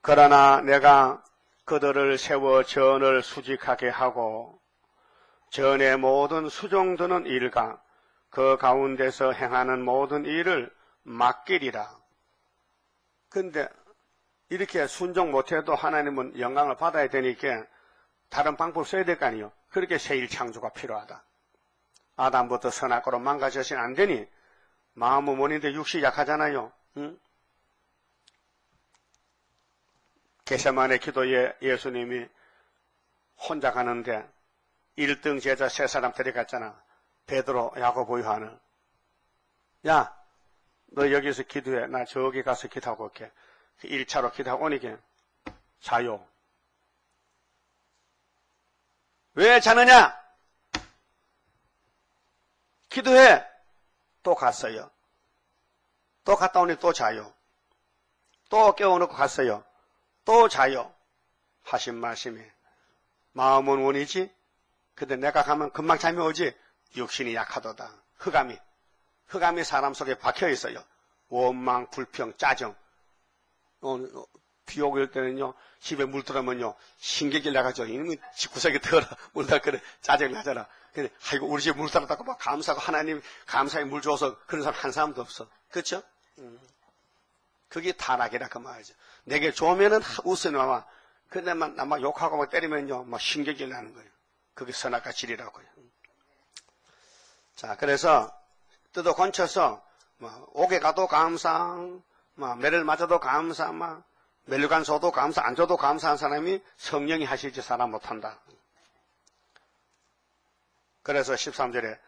S1: 그러나 내가 그들을 세워 전을 수직하게 하고 전의 모든 수종드는 일과 그 가운데서 행하는 모든 일을 맡기리라. 근데 이렇게 순종 못해도 하나님은 영광을 받아야 되니까 다른 방법을 써야 될 거 아니에요. 그렇게 새 일 창조가 필요하다. 아담부터 선악과로 망가져서는 안 되니 마음은 원인데 육시 약하잖아요. 응? 겟세마네 기도에 예수님이 혼자 가는데 1등 제자 세 사람 데려갔잖아. 베드로, 야고보, 요한을. 야, 너 여기서 기도해. 나 저기 가서 기도하고 올게. 1차로 기도하고 오니까 자요. 왜 자느냐? 기도해. 또 갔어요. 또 갔다 오니 또 자요. 또 깨워놓고 갔어요. 또 자요. 하신 말씀이 마음은 원이지. 근데 내가 가면 금방 잠이 오지. 육신이 약하도다. 흑암이 사람 속에 박혀 있어요. 원망, 불평, 짜증. 비 오고 이럴 때는요, 집에 물 들어오면요, 신경질 나가죠. 이놈의 집구석에 들어라. 물 닦으래. 짜증 나잖아. 근데, 아이고, 우리 집에 물 따랐다고 막 감사하고 하나님 감사히 물 줘서 그런 사람 한 사람도 없어. 그렇죠? 그게 타락이라 그 말이죠. 내게 좋으면은 웃으나마. 근데 막 욕하고 막 때리면요, 막 신경질 나는 거예요. 그게 선악과 질이라고요. 자, 그래서 뜯어 건쳐서 옥에 가도 감사, 매를 맞아도 감사, 멜류관 줘도 감사, 안 줘도 감사한 사람이 성령이 하실지 사람 못한다. 그래서 13절에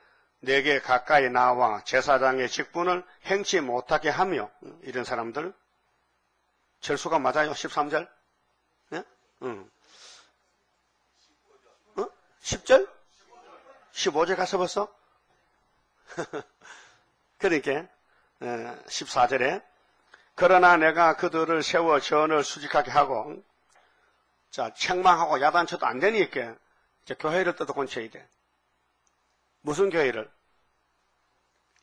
S1: 내게 가까이 나와 제사장의 직분을 행치 못하게 하며, 이런 사람들 절수가 맞아요? 13절? 네? 10절? 15절 가서 벌써? 그러니까 14절에 그러나 내가 그들을 세워 전을 수직하게 하고, 자, 책망하고 야단쳐도 안 되니까 이제 교회를 뜯어 건쳐야 돼. 무슨 교회를?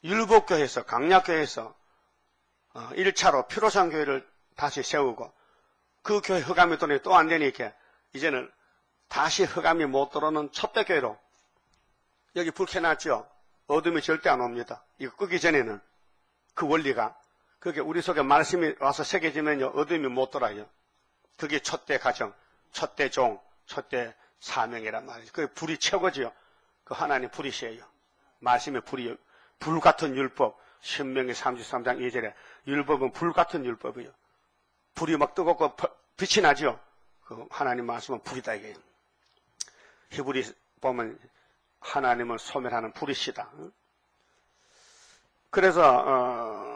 S1: 율법교회에서, 강약교회에서 1차로 피로상 교회를 다시 세우고, 그 교회 흑암이 들어오니 또 안 되니까 이제는 다시 흑암이 못 들어오는 촛대교회로. 여기 불 켜놨죠? 어둠이 절대 안 옵니다. 이거 끄기 전에는 그 원리가, 그게 우리 속에 말씀이 와서 새겨지면요, 어둠이 못 돌아요. 그게 촛대 가정, 촛대 종, 촛대 사명이란 말이죠. 그게 불이 최고지요. 그 하나님 불이시에요. 말씀의 불이, 불 같은 율법, 신명기 33장 2절에 율법은 불 같은 율법이에요. 불이 막 뜨겁고 빛이 나죠. 그 하나님 말씀은 불이다 이게요. 히브리 보면 하나님을 소멸하는 불이시다. 그래서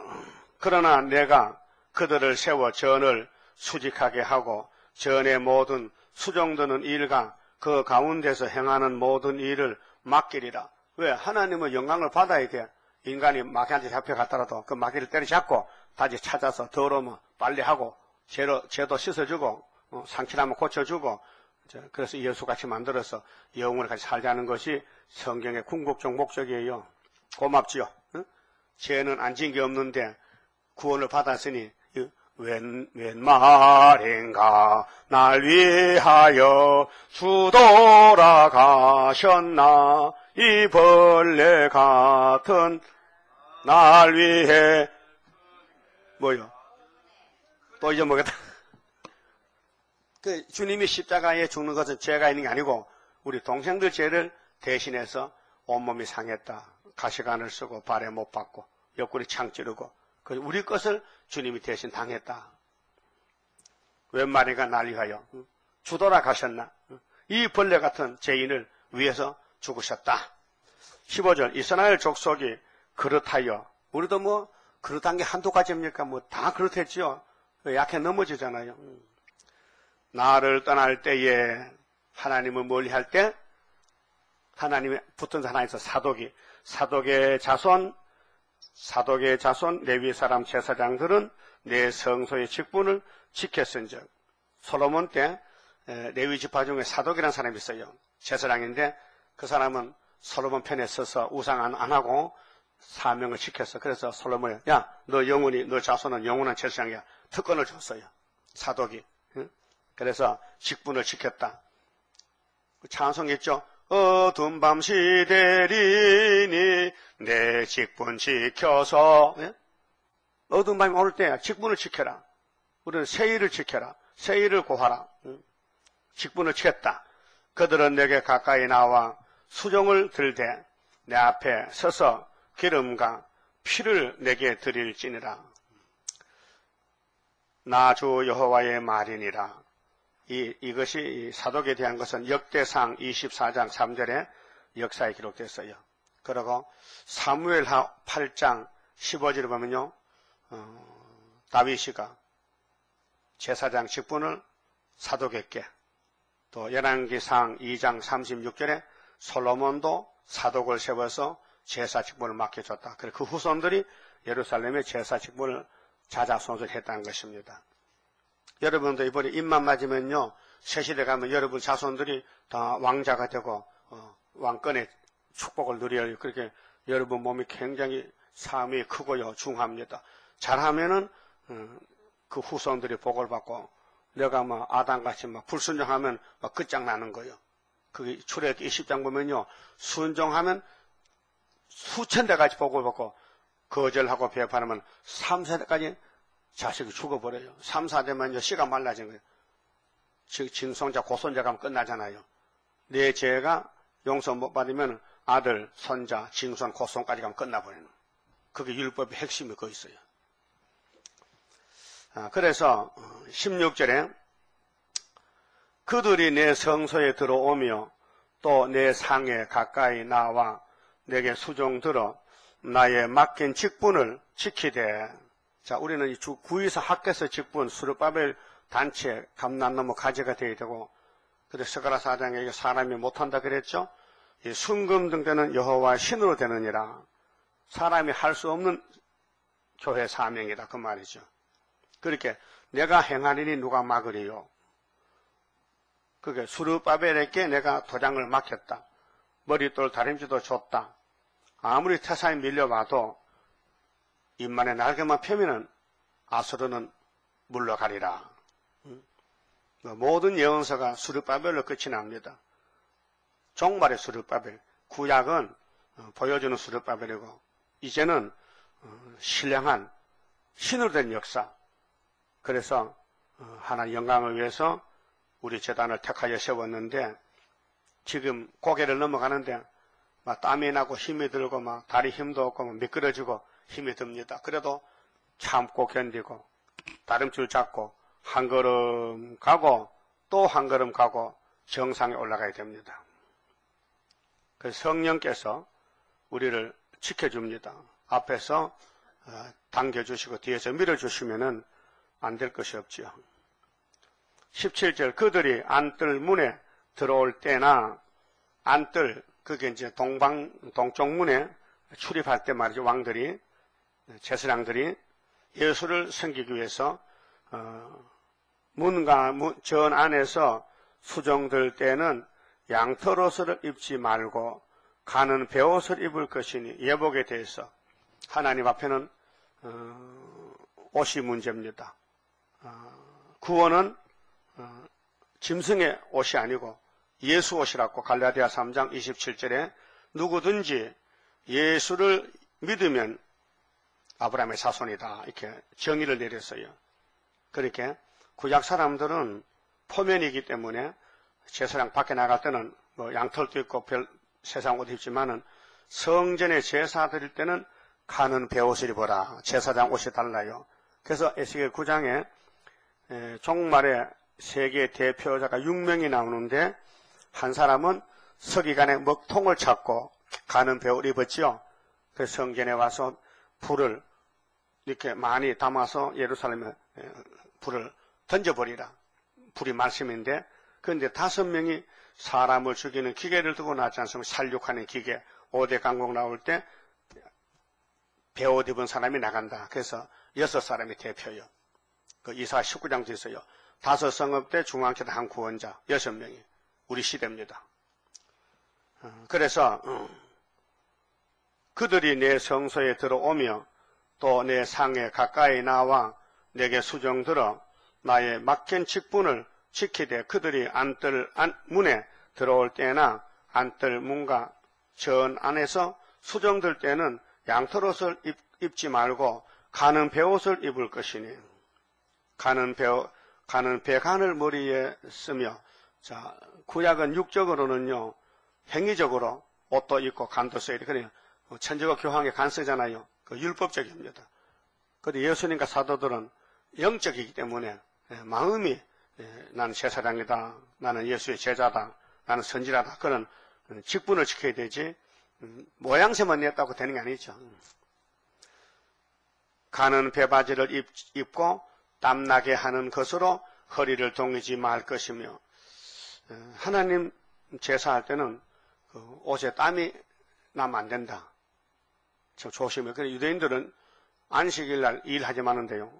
S1: 그러나 내가 그들을 세워 전을 수직하게 하고 전의 모든 수정되는 일과 그 가운데서 행하는 모든 일을 맡기리라. 왜? 하나님은 영광을 받아야 돼. 인간이 마귀한테 잡혀갔더라도 그 마귀를 때려잡고 다시 찾아서 더러우면 빨리 하고 죄도 씻어주고 상처나면 고쳐주고, 그래서 예수같이 만들어서 영혼을 같이 살자는 것이 성경의 궁극적 목적이에요. 고맙지요. 응? 죄는 안 진 게 없는데 구원을 받았으니 웬 말인가 날 위하여 주 돌아가셨나 이 벌레 같은 날 위해 뭐요? 또 잊어먹었다. 그 주님이 십자가에 죽는 것은 죄가 있는 게 아니고 우리 동생들 죄를 대신해서 온몸이 상했다. 가시관을 쓰고 발에 못 박고 옆구리 창 찌르고 우리 것을 주님이 대신 당했다. 웬 말인가 날 위하여 주 돌아가셨나? 이 벌레 같은 죄인을 위해서 죽으셨다. 15절 이스라엘 족속이 그렇하여, 우리도 뭐 그렇다는 게 한두 가지입니까? 뭐 다 그렇겠지요. 약해 넘어지잖아요. 나를 떠날 때에 하나님을 멀리할 때 하나님의 붙은 하나님에서 사독의 자손 레위 사람 제사장들은 내 성소의 직분을 지켰은즉. 솔로몬 때 레위 지파 중에 사독이라는 사람이 있어요. 제사장인데 그 사람은 솔로몬 편에 서서 우상 안 하고 사명을 지켰어. 그래서 솔로몬이 야, 너 자손은 영원한 제사장이야. 특권을 줬어요. 사독이. 그래서 직분을 지켰다. 찬송했죠. 어두운 밤 시대리니 내 직분 지켜서. 네? 어두운 밤이 올 때 직분을 지켜라. 우리는 세일을 지켜라. 세일을 고하라. 직분을 지켰다. 그들은 내게 가까이 나와 수종을 들되 내 앞에 서서 기름과 피를 내게 드릴지니라. 나 주 여호와의 말이니라. 이것이 사독에 대한 것은 역대상 24장 3절에 역사에 기록됐어요. 그리고 사무엘하 8장 15절에 보면요. 다윗이가 제사장 직분을 사독에게, 또 열왕기상 2장 36절에 솔로몬도 사독을 세워서 제사 직분을 맡겨줬다. 그래서 그 후손들이 예루살렘의 제사 직분을 자자손손했다는 것입니다. 여러분도 이번에 입만 맞으면요, 새 시대 가면 여러분 자손들이 다 왕자가 되고 왕권의 축복을 누려요. 그렇게 여러분 몸이 굉장히 삶이 크고요, 중합니다. 잘하면은 그 후손들이 복을 받고, 내가 막 아담같이 막 불순종하면 막 끝장나는 거예요. 그게 출애굽기 20장 보면요, 순종하면 수천 대까지 복을 받고, 거절하고 배반하면 3세대까지 자식이 죽어버려요. 3, 4대만요 씨가 말라진 거예요. 즉 징송자 고손자 가면 끝나잖아요. 내 죄가 용서 못 받으면 아들, 손자, 징손, 고손까지 가면 끝나버리는. 그게 율법의 핵심이 거기 있어요. 그래서 16절에 그들이 내 성소에 들어오며 또 내 상에 가까이 나와 내게 수종들어 나의 맡긴 직분을 지키되. 자, 우리는 이 주 구이사 학교에서 직분, 스룹바벨 단체 감난나무 가지가 되어야 되고, 그래서 스가랴 4장에 사람이 못한다 그랬죠. 이 순금등 되는 여호와 신으로 되느니라. 사람이 할 수 없는 교회 사명이다 그 말이죠. 그렇게 내가 행하리니 누가 막으리요. 그게 스룹바벨에게 내가 도장을 맡겼다. 머릿돌 다림질도 줬다. 아무리 태산이 밀려와도 입만에 날개만 펴면은 아수르는 물러가리라. 모든 예언서가 스룹바벨로 끝이 납니다. 종말의 스룹바벨, 구약은 보여주는 스룹바벨이고, 이제는 신령한 신으로 된 역사. 그래서 하나님 영광을 위해서 우리 제단을 택하여 세웠는데, 지금 고개를 넘어가는데 막 땀이 나고 힘이 들고 막 다리 힘도 없고 막 미끄러지고 힘이 듭니다. 그래도 참고 견디고 다름줄 잡고 한 걸음 가고 또 한 걸음 가고 정상에 올라가야 됩니다. 그래서 성령께서 우리를 지켜줍니다. 앞에서 당겨주시고 뒤에서 밀어주시면은 안 될 것이 없지요. 17절 그들이 안뜰 문에 들어올 때나, 안뜰 그게 이제 동쪽 문에 출입할 때 말이죠. 왕들이, 제사장들이 예수를 섬기기 위해서 문과 전 안에서 수종들 때는 양털 옷을 입지 말고 가는 베옷을 입을 것이니, 예복에 대해서 하나님 앞에는 옷이 문제입니다. 구원은 짐승의 옷이 아니고 예수 옷이라고 갈라디아 3장 27절에 누구든지 예수를 믿으면 아브라함의 자손이다 이렇게 정의를 내렸어요. 그렇게 구약 사람들은 포면이기 때문에 제사장 밖에 나갈 때는 뭐 양털도 입고 별 세상 옷 입지만은 성전에 제사 드릴 때는 가는 베옷을 입어라. 제사장 옷이 달라요. 그래서 에스겔 9장에 종말에 세계 대표자가 6명이 나오는데, 한 사람은 서기관의 먹통을 찾고 가는 베옷을 입었죠. 그래서 성전에 와서 불을 이렇게 많이 담아서 예루살렘에 불을 던져버리라. 불이 말씀인데, 그런데 5명이 사람을 죽이는 기계를 두고 나왔지 않습니까? 살육하는 기계. 5대 강국 나올 때 베옷 입은 사람이 나간다. 그래서 6사람이 대표요. 그 이사 19장도 있어요. 5 성읍 때 중앙교회 한 구원자 6명이 우리 시대입니다. 그래서 그들이 내 성소에 들어오며 또 내 상에 가까이 나와 내게 수종들어 나의 맡긴 직분을 지키되, 그들이 안뜰 문에 들어올 때나 안뜰 문과 전 안에서 수종들 때는 양털옷을 입지 말고 가는 베옷을 입을 것이니, 가는 배관을 머리에 쓰며. 자, 구약은 육적으로는요, 행위적으로 옷도 입고 간도 써야 돼. 그래요. 천주교 교황에 간 쓰잖아요. 그 율법적입니다. 그런데 예수님과 사도들은 영적이기 때문에 마음이 나는 제사장이다, 나는 예수의 제자다, 나는 선지자다, 그런 직분을 지켜야 되지 모양새만 냈다고 되는 게 아니죠. 가는 배바지를 입고 땀나게 하는 것으로 허리를 동이지 말 것이며, 하나님 제사할 때는 그 옷에 땀이 나면 안 된다. 좀 조심해. 그래 유대인들은 안식일 날 일하지 마는데요.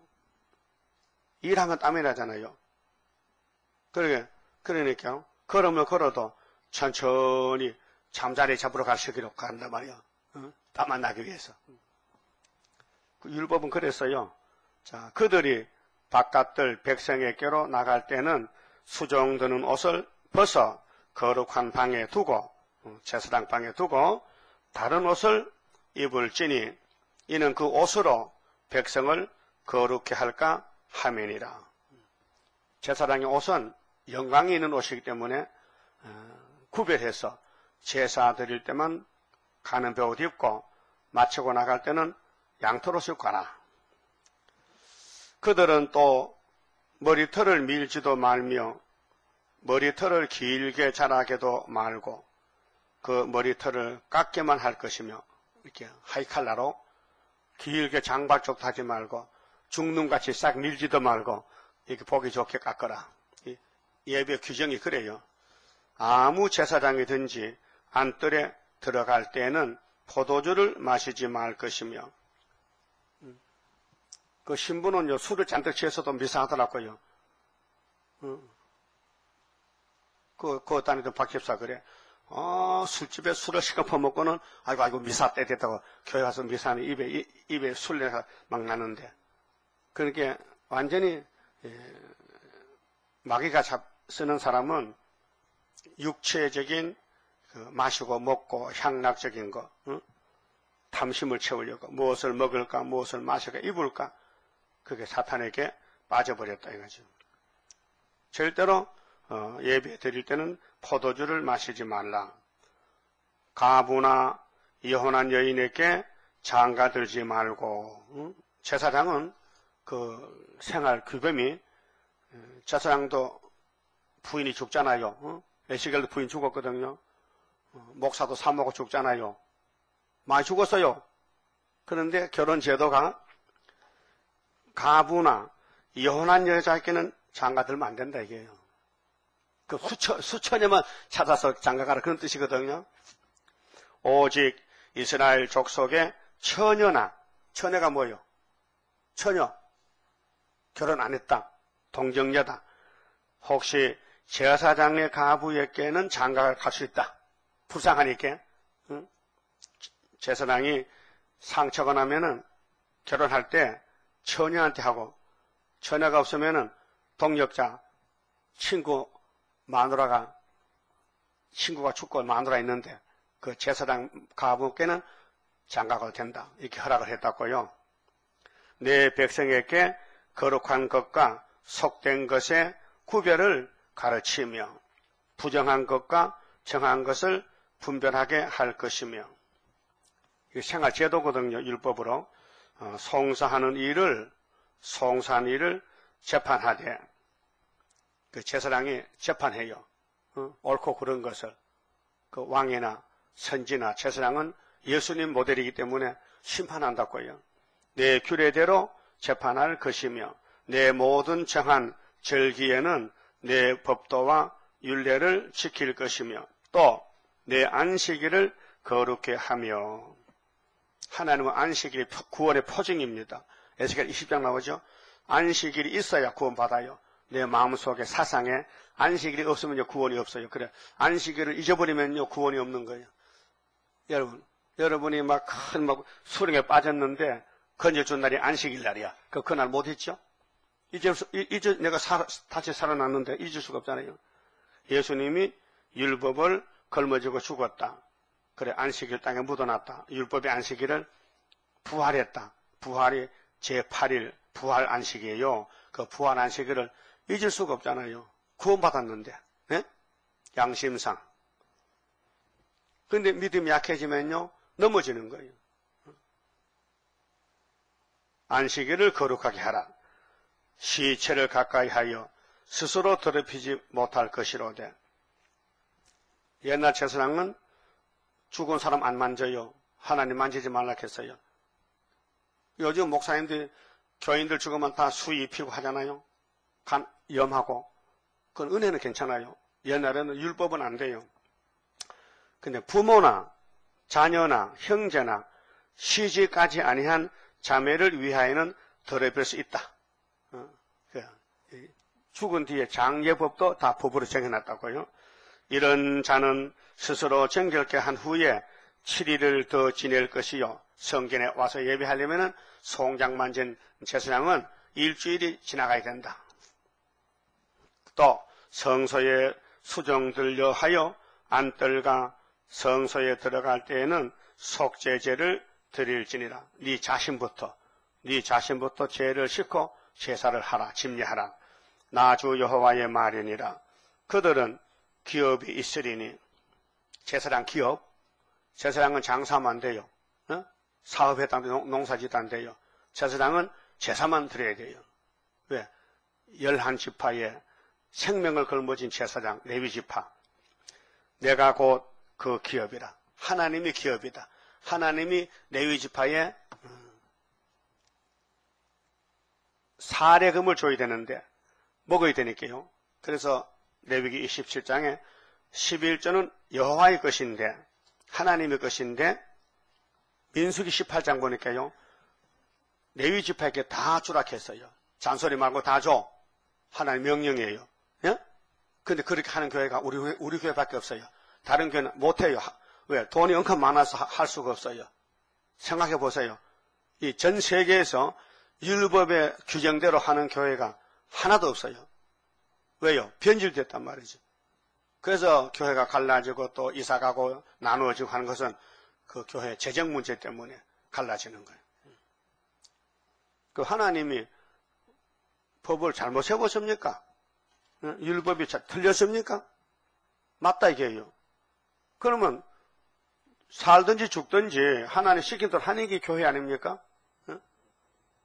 S1: 일하면 땀이 나잖아요. 그러니까 걸음을 걸어도 천천히 잠자리 잡으러 갈 시기로 간단 말이야. 땀 안 나기 위해서. 그 율법은 그랬어요. 자, 그들이 바깥들 백성에게로 나갈 때는 수종드는 옷을 벗어 거룩한 방에 두고, 제사장 방에 두고 다른 옷을 입을지니 이는 그 옷으로 백성을 거룩케 할까 함이니라. 제사장의 옷은 영광이 있는 옷이기 때문에 구별해서 제사 드릴 때만 가는 배옷 입고 마치고 나갈 때는 양털옷을 입고 가라. 그들은 또 머리털을 밀지도 말며 머리털을 길게 자라게도 말고 그 머리털을 깎게만 할 것이며, 이렇게 하이칼라로 길게 장발쪽 하지 말고 중눈같이 싹 밀지도 말고 이렇게 보기 좋게 깎아라. 예배 규정이 그래요. 아무 제사장이든지 안뜰에 들어갈 때에는 포도주를 마시지 말 것이며, 그 신부는요 술을 잔뜩 취해서도 미사하더라고요. 그 다니던 박집사 그래. 술집에 술을 시간 퍼먹고는 아이고 미사 때 됐다고 교회 가서 미사하면 입에 술 내가 막 나는데, 그러니까 완전히 마귀가 쓰는 사람은 육체적인 마시고 먹고 향락적인 거, 탐심을 채우려고 무엇을 먹을까 무엇을 마실까 입을까, 그게 사탄에게 빠져버렸다 이거죠. 절대로 예배 드릴 때는 포도주를 마시지 말라. 가부나 이혼한 여인에게 장가들지 말고, 제사장은 그 생활 규범이, 제사장도 부인이 죽잖아요. 에스겔도 부인 죽었거든요. 목사도 사모가 죽잖아요. 많이 죽었어요. 그런데 결혼 제도가 가부나 이혼한 여자에게는 장가들면 안 된다 이게요. 그 수천여만 찾아서 장가가라 그런 뜻이거든요. 오직 이스라엘 족속의 처녀나, 처녀가 뭐예요? 처녀, 결혼 안 했다, 동정녀다. 혹시 제사장의 가부에게는 장가를 갈 수 있다. 불쌍하니까. 제사장이 상처가 나면은 결혼할 때 처녀한테 하고, 처녀가 없으면은 동력자, 친구, 마누라가, 친구가 죽고 마누라 있는데 그 제사장 가부께는 장가가 된다. 이렇게 허락을 했다고요. 내 백성에게 거룩한 것과 속된 것의 구별을 가르치며 부정한 것과 정한 것을 분별하게 할 것이며, 이게 생활 제도거든요. 율법으로. 송사하는 일을 재판하되, 그 제사장이 재판해요. 옳고 그른 것을. 그 왕이나 선지나 제사장은 예수님 모델이기 때문에 심판한다고요. 내 규례대로 재판할 것이며 내 모든 정한 절기에는 내 법도와 율례를 지킬 것이며 또 내 안식일을 거룩게 하며. 하나님은 안식일이 구원의 표징입니다. 에스겔 20장 나오죠. 안식일이 있어야 구원받아요. 내 마음속에 사상에 안식일이 없으면 구원이 없어요. 그래, 안식일을 잊어버리면 구원이 없는 거예요. 여러분이 막 수렁에 빠졌는데 건져준 날이 안식일 날이야. 그날 못했죠? 이제 내가 다시 살아났는데 잊을 수가 없잖아요. 예수님이 율법을 걸머지고 죽었다. 그래, 안식일 땅에 묻어놨다. 율법의 안식일을 부활했다. 부활이 제8일 부활 안식이에요. 그 부활 안식일을 잊을 수가 없잖아요. 구원받았는데, 네? 양심상. 근데 믿음이 약해지면요, 넘어지는 거예요. 안식일을 거룩하게 하라. 시체를 가까이 하여 스스로 더럽히지 못할 것이로되. 옛날 제사장은 죽은 사람 안 만져요. 하나님 만지지 말라 했어요. 요즘 목사님들, 교인들 죽으면 다 수의 입히고 하잖아요. 염하고. 그건 은혜는 괜찮아요. 옛날에는 율법은 안 돼요. 근데 부모나 자녀나 형제나 시집까지 아니한 자매를 위하여는 더럽힐 수 있다. 죽은 뒤에 장례법도 다 법으로 정해놨다고요. 이런 자는 스스로 정결케 한 후에 7일을 더 지낼 것이요. 성전에 와서 예배하려면 송장만 진 제사장은 일주일이 지나가야 된다. 또 성소에 수정들려 하여 안떨가 성소에 들어갈 때에는 속죄제를 드릴지니라. 네 자신부터 죄를 씻고 제사를 하라. 집례하라. 나 주 여호와의 말이니라. 그들은 기업이 있으리니. 제사장 기업. 제사장은 장사하면 안 돼요. 사업에 농사짓도 안 돼요. 제사장은 제사만 드려야 돼요. 왜? 11지파에 생명을 걸머진 제사장 레위지파. 내가 곧 그 기업이라. 하나님이 기업이다. 하나님이 레위지파에 사례금을 줘야 되는데 먹어야 되니까요. 그래서 레위기 27장에 11조는 여호와의 것인데 하나님의 것인데 민수기 18장 보니까요. 레위지파에게 다 주라 했어요. 잔소리 말고 다 줘. 하나님 명령이에요. 예? 근데 그렇게 하는 교회가 우리 교회밖에 없어요. 다른 교회는 못해요. 왜? 돈이 엄청 많아서 할 수가 없어요. 생각해 보세요. 이 전 세계에서 율법의 규정대로 하는 교회가 하나도 없어요. 왜요? 변질됐단 말이죠. 그래서 교회가 갈라지고 또 이사가고 나누어지고 하는 것은 그 교회 재정 문제 때문에 갈라지는 거예요. 그 하나님이 법을 잘못 세우셨습니까? 율법이 틀렸습니까? 맞다 이게요. 그러면 살든지 죽든지 하나님 시킨 대로 하는 게 교회 아닙니까?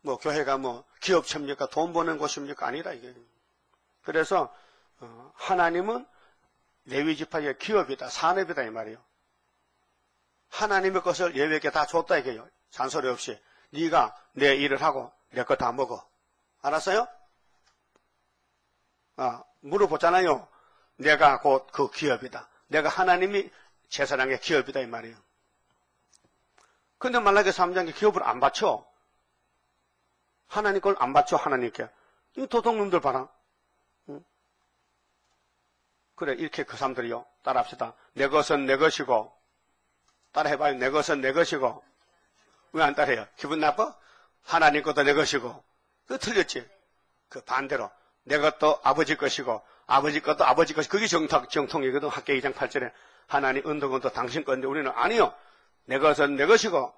S1: 뭐 교회가 뭐 기업체입니까? 돈 버는 곳입니까? 아니라 이게. 그래서 하나님은 레위지파의 기업이다, 산업이다 이 말이에요. 하나님의 것을 예외에게 다 줬다 이게요. 잔소리 없이. 네가 내 일을 하고 내 거 다 먹어. 알았어요? 물어보잖아요. 내가 곧 그 기업이다. 내가 하나님이 제사장의 기업이다 이 말이에요. 근데 말라기 3장에 기업을 안 바쳐. 하나님 걸 안 바쳐 하나님께. 이 도둑놈들 봐라. 응? 그래 이렇게 그 사람들이요. 따라합시다. 내 것은 내 것이고. 따라해봐요. 내 것은 내 것이고. 왜 안 따라해요? 기분 나빠? 하나님 것도 내 것이고. 그거 틀렸지. 그 반대로. 내 것도 아버지 것이고 아버지 것도 아버지 것이고. 그게 정통이거든. 학계 2장 8절에 하나님 은덕은 당신 건데 우리는 아니요. 내 것은 내 것이고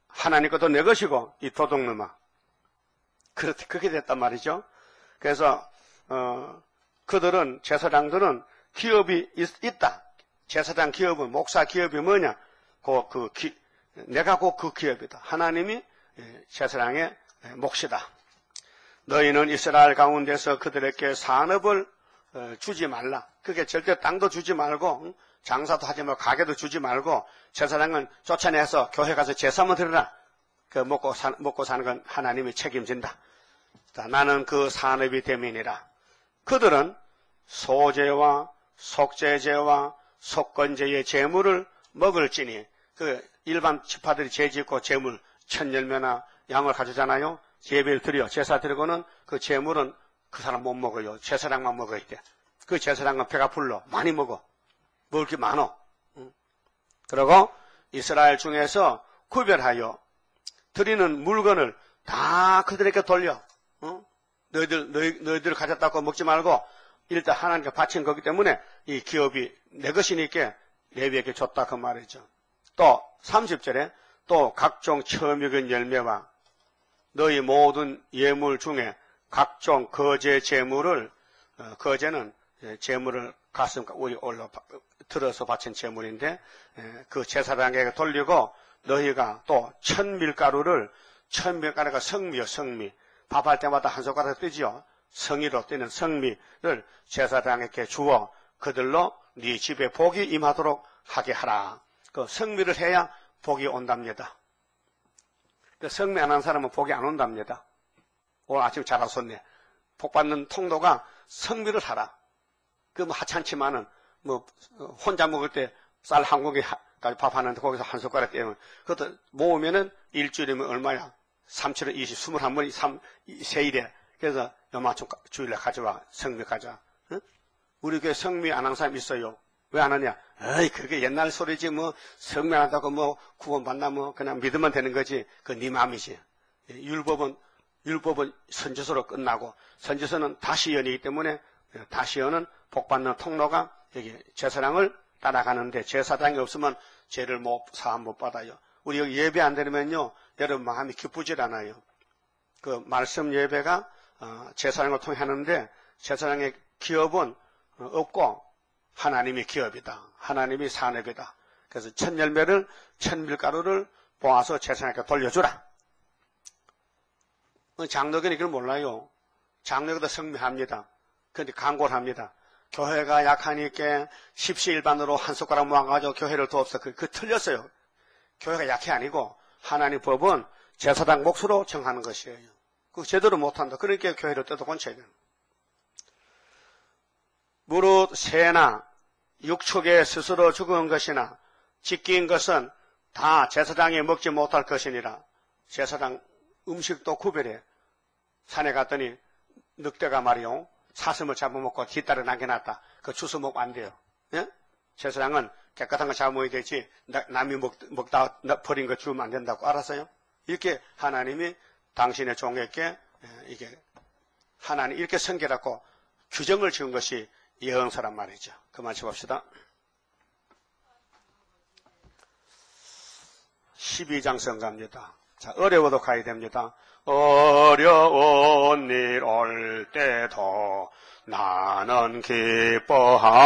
S1: 하나님 것도 내 것이고. 이 도둑놈아. 그렇게 됐단 말이죠. 그래서 그들은 제사장들은 기업이 있다. 제사장 기업은 목사 기업이 뭐냐? 내가 곧 그 기업이다. 하나님이 제사장의 몫이다. 너희는 이스라엘 가운데서 그들에게 산업을 주지 말라. 그게 절대 땅도 주지 말고 장사도 하지 말고 가게도 주지 말고 제사장은 쫓아내서 교회 가서 제사만 드려라. 그 먹고 사는 건 하나님이 책임진다. 자, 나는 그 산업이 대민이라. 그들은 소제와 속죄제와 속건제의 제물을 먹을지니 그 일반 지파들이 제짓고 제물 천열매나 양을 가져잖아요. 예배를 드려 제사 드리고는 그 제물은 그 사람 못 먹어요. 제사장만 먹어야 돼. 그 제사장은 배가 불러 많이 먹어. 먹을 게 많어. 그리고 이스라엘 중에서 구별하여 드리는 물건을 다 그들에게 돌려. 너희들 가졌다고 먹지 말고 일단 하나님께 바친 거기 때문에 이 기업이 내 것이니까 레위에게 줬다 그 말이죠. 또 30절에 또 각종 처음 익은 열매와 너희 모든 예물 중에 각종 거제 제물을 거제는 제물을 가슴 위에 들어서 바친 제물인데 그 제사장에게 돌리고 너희가 또 천밀가루가 성미요 성미 밥할 때마다 한 숟가락 뜨지요. 성의로 뜨는 성미를 제사장에게 주어 그들로 네 집에 복이 임하도록 하게 하라. 그 성미를 해야 복이 온답니다. 성례 안 한 사람은 복이 안 온답니다. 오늘 아침 잘 왔었네. 복 받는 통로가 성미를 하라. 그 뭐 하찮지만은 뭐 혼자 먹을 때 쌀 한 공기까지 밥 하는데 거기서 한 숟가락 떼면 그것도 모으면은 일주일이면 얼마야? 3, 7, 20, 21번이 세일에. 그래서 요만큼 주일날 가져와. 성미 가져와. 응? 우리 교회 성미 안 한 사람 있어요. 왜 안 하냐? 에이, 그게 옛날 소리지. 뭐 성미 안 한다고 뭐 구원받나 뭐 그냥 믿으면 되는 거지. 그 네 마음이지. 율법은 선지서로 끝나고 선지서는 다시연이기 때문에 다시연은 복받는 통로가 여기 제사장을 따라가는데 제사장이 없으면 죄를 사함 못 받아요. 우리 여기 예배 안 드리면요 여러분 마음이 기쁘질 않아요. 그 말씀 예배가 제사장을 통해 하는데 제사장의 기업은 없고 하나님이 기업이다. 하나님이 산업이다. 그래서 첫 열매를 첫 밀가루를 모아서 제사장에게 돌려주라. 장로교는 이걸 몰라요. 장로교도 성미합니다. 그런데 강고를 합니다. 교회가 약하니까 십시일반으로 한 숟가락 모아가지고 교회를 도없어. 그 틀렸어요. 교회가 약해 아니고 하나님 법은 제사장 몫으로 정하는 것이에요. 그 제대로 못한다. 그러니까 교회를 뜯어 건쳐야 돼요. 무릇 새나 육축에 스스로 죽은 것이나 찢긴 것은 다 제사장이 먹지 못할 것이니라. 제사장 음식도 구별해. 산에 갔더니 늑대가 말이요. 사슴을 잡아먹고 뒷다리 남겨놨다. 그거 주워 먹으면 안 돼요. 예? 제사장은 깨끗한 거 잡아먹어야 되지 남이 먹다 버린 거 주면 안 된다고 알았어요? 이렇게 하나님이 당신의 종에게 이게 하나님 이렇게 성결하고 규정을 지은 것이 예언서란 말이죠. 그만 쳐봅시다. 12장 성가입니다. 자, 어려워도 가야 됩니다. 어려운 일 올 때도 나는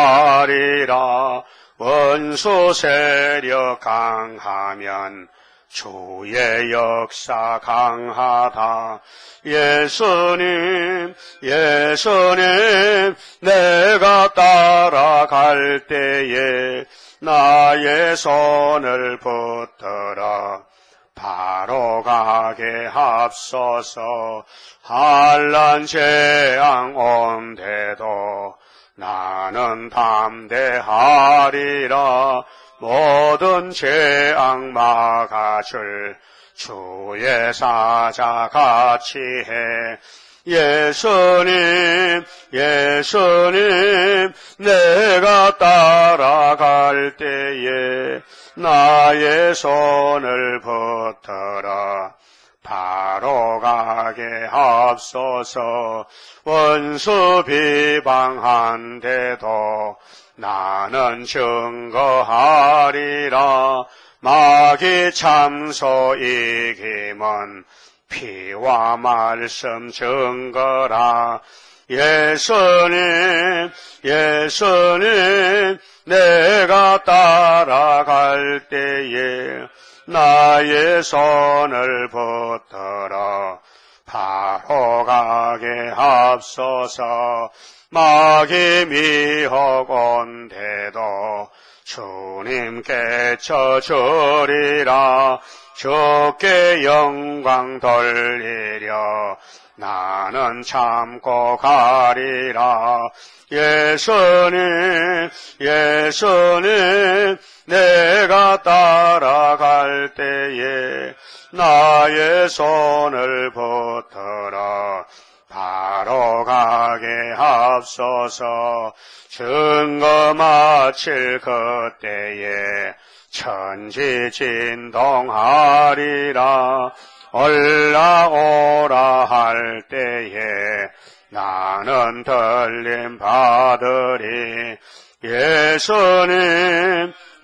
S1: 기뻐하리라. 원수 세력 강하면 주의 역사 강하다. 예수님 내가 따라갈 때에 나의 손을 붙들어 바로 가게 합소서. 환난 재앙 온데도 나는 담대하리라. 모든 재앙 막아줄 주의 사자 같이 해. 예수님 내가 따라갈 때에 나의 손을 붙들어 바로 가게 합소서. 원수 비방한데도 나는 증거하리라. 마귀 참소 이김은 피와 말씀 증거라. 예수님 내가 따라갈 때에 나의 손을 붙들어 바로 가게 합소서. 마귀 미혹 온데도 주님께 쳐주리라. 주께 영광 돌리려 나는 참고 가리라. 예수님 내가 따라갈 때에 나의 손을 붙들어 바로 가게 합소서. 증거 마칠 그때에 천지 진동하리라. 올라오라 할 때에 나는 들림 받으리.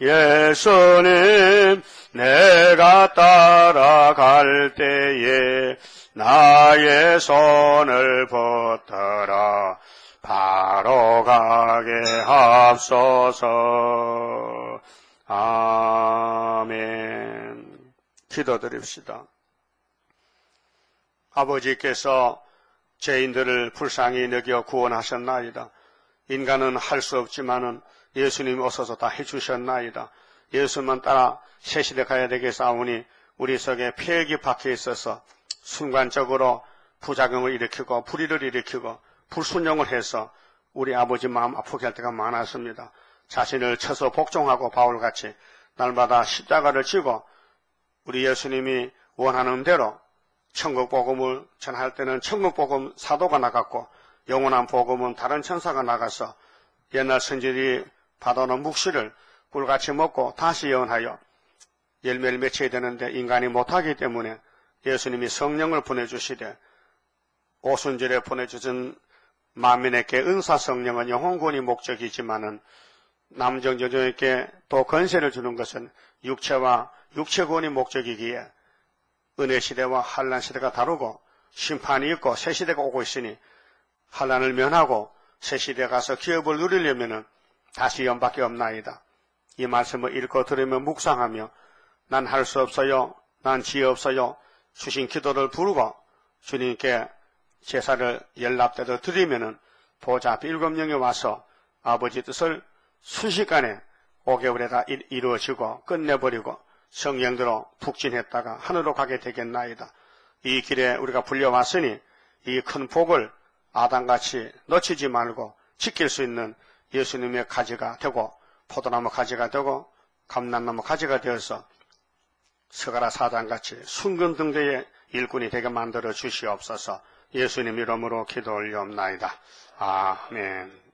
S1: 예수님 내가 따라갈 때에 나의 손을 붙들어 바로 가게 합소서. 아멘. 기도드립시다. 아버지께서 죄인들을 불쌍히 여겨 구원하셨나이다. 인간은 할 수 없지만은 예수님이 오셔서 다 해주셨나이다. 예수만 따라 새 시대 가야 되겠사오니 우리 속에 폐역이 박혀 있어서 순간적으로 부작용을 일으키고 불의를 일으키고 불순종을 해서 우리 아버지 마음 아프게 할 때가 많았습니다. 자신을 쳐서 복종하고 바울같이 날마다 십자가를 지고 우리 예수님이 원하는 대로 천국 복음을 전할 때는 천국 복음 사도가 나갔고 영원한 복음은 다른 천사가 나가서 옛날 선지들이 받아놓은 묵시를 꿀같이 먹고 다시 예언하여 열매를 맺혀야 되는데 인간이 못하기 때문에 예수님이 성령을 보내주시되 오순절에 보내주신 만민에게 은사 성령은 영혼권이 목적이지만은 남정 여종에게 또 권세를 주는 것은 육체와 육체권이 목적이기에 은혜 시대와 환난 시대가 다르고 심판이 있고 새 시대가 오고 있으니 환난을 면하고 새 시대에 가서 기업을 누리려면은 다시 연밖에 없나이다. 이 말씀을 읽고 들으며 묵상하며 난 할 수 없어요. 난 지혜 없어요. 주신 기도를 부르고 주님께 제사를 연락대로 드리면은 보좌 앞에 7명이 와서 아버지 뜻을 순식간에 5개월에 다 이루어지고 끝내버리고 성령대로 북진했다가 하늘로 가게 되겠나이다. 이 길에 우리가 불려왔으니 이 큰 복을 아담같이 놓치지 말고 지킬 수 있는 예수님의 가지가 되고 포도나무 가지가 되고 감람나무 가지가 되어서 스가랴 4장같이 순근등대의 일꾼이 되게 만들어 주시옵소서. 예수님 이름으로 기도 올리옵나이다. 아멘.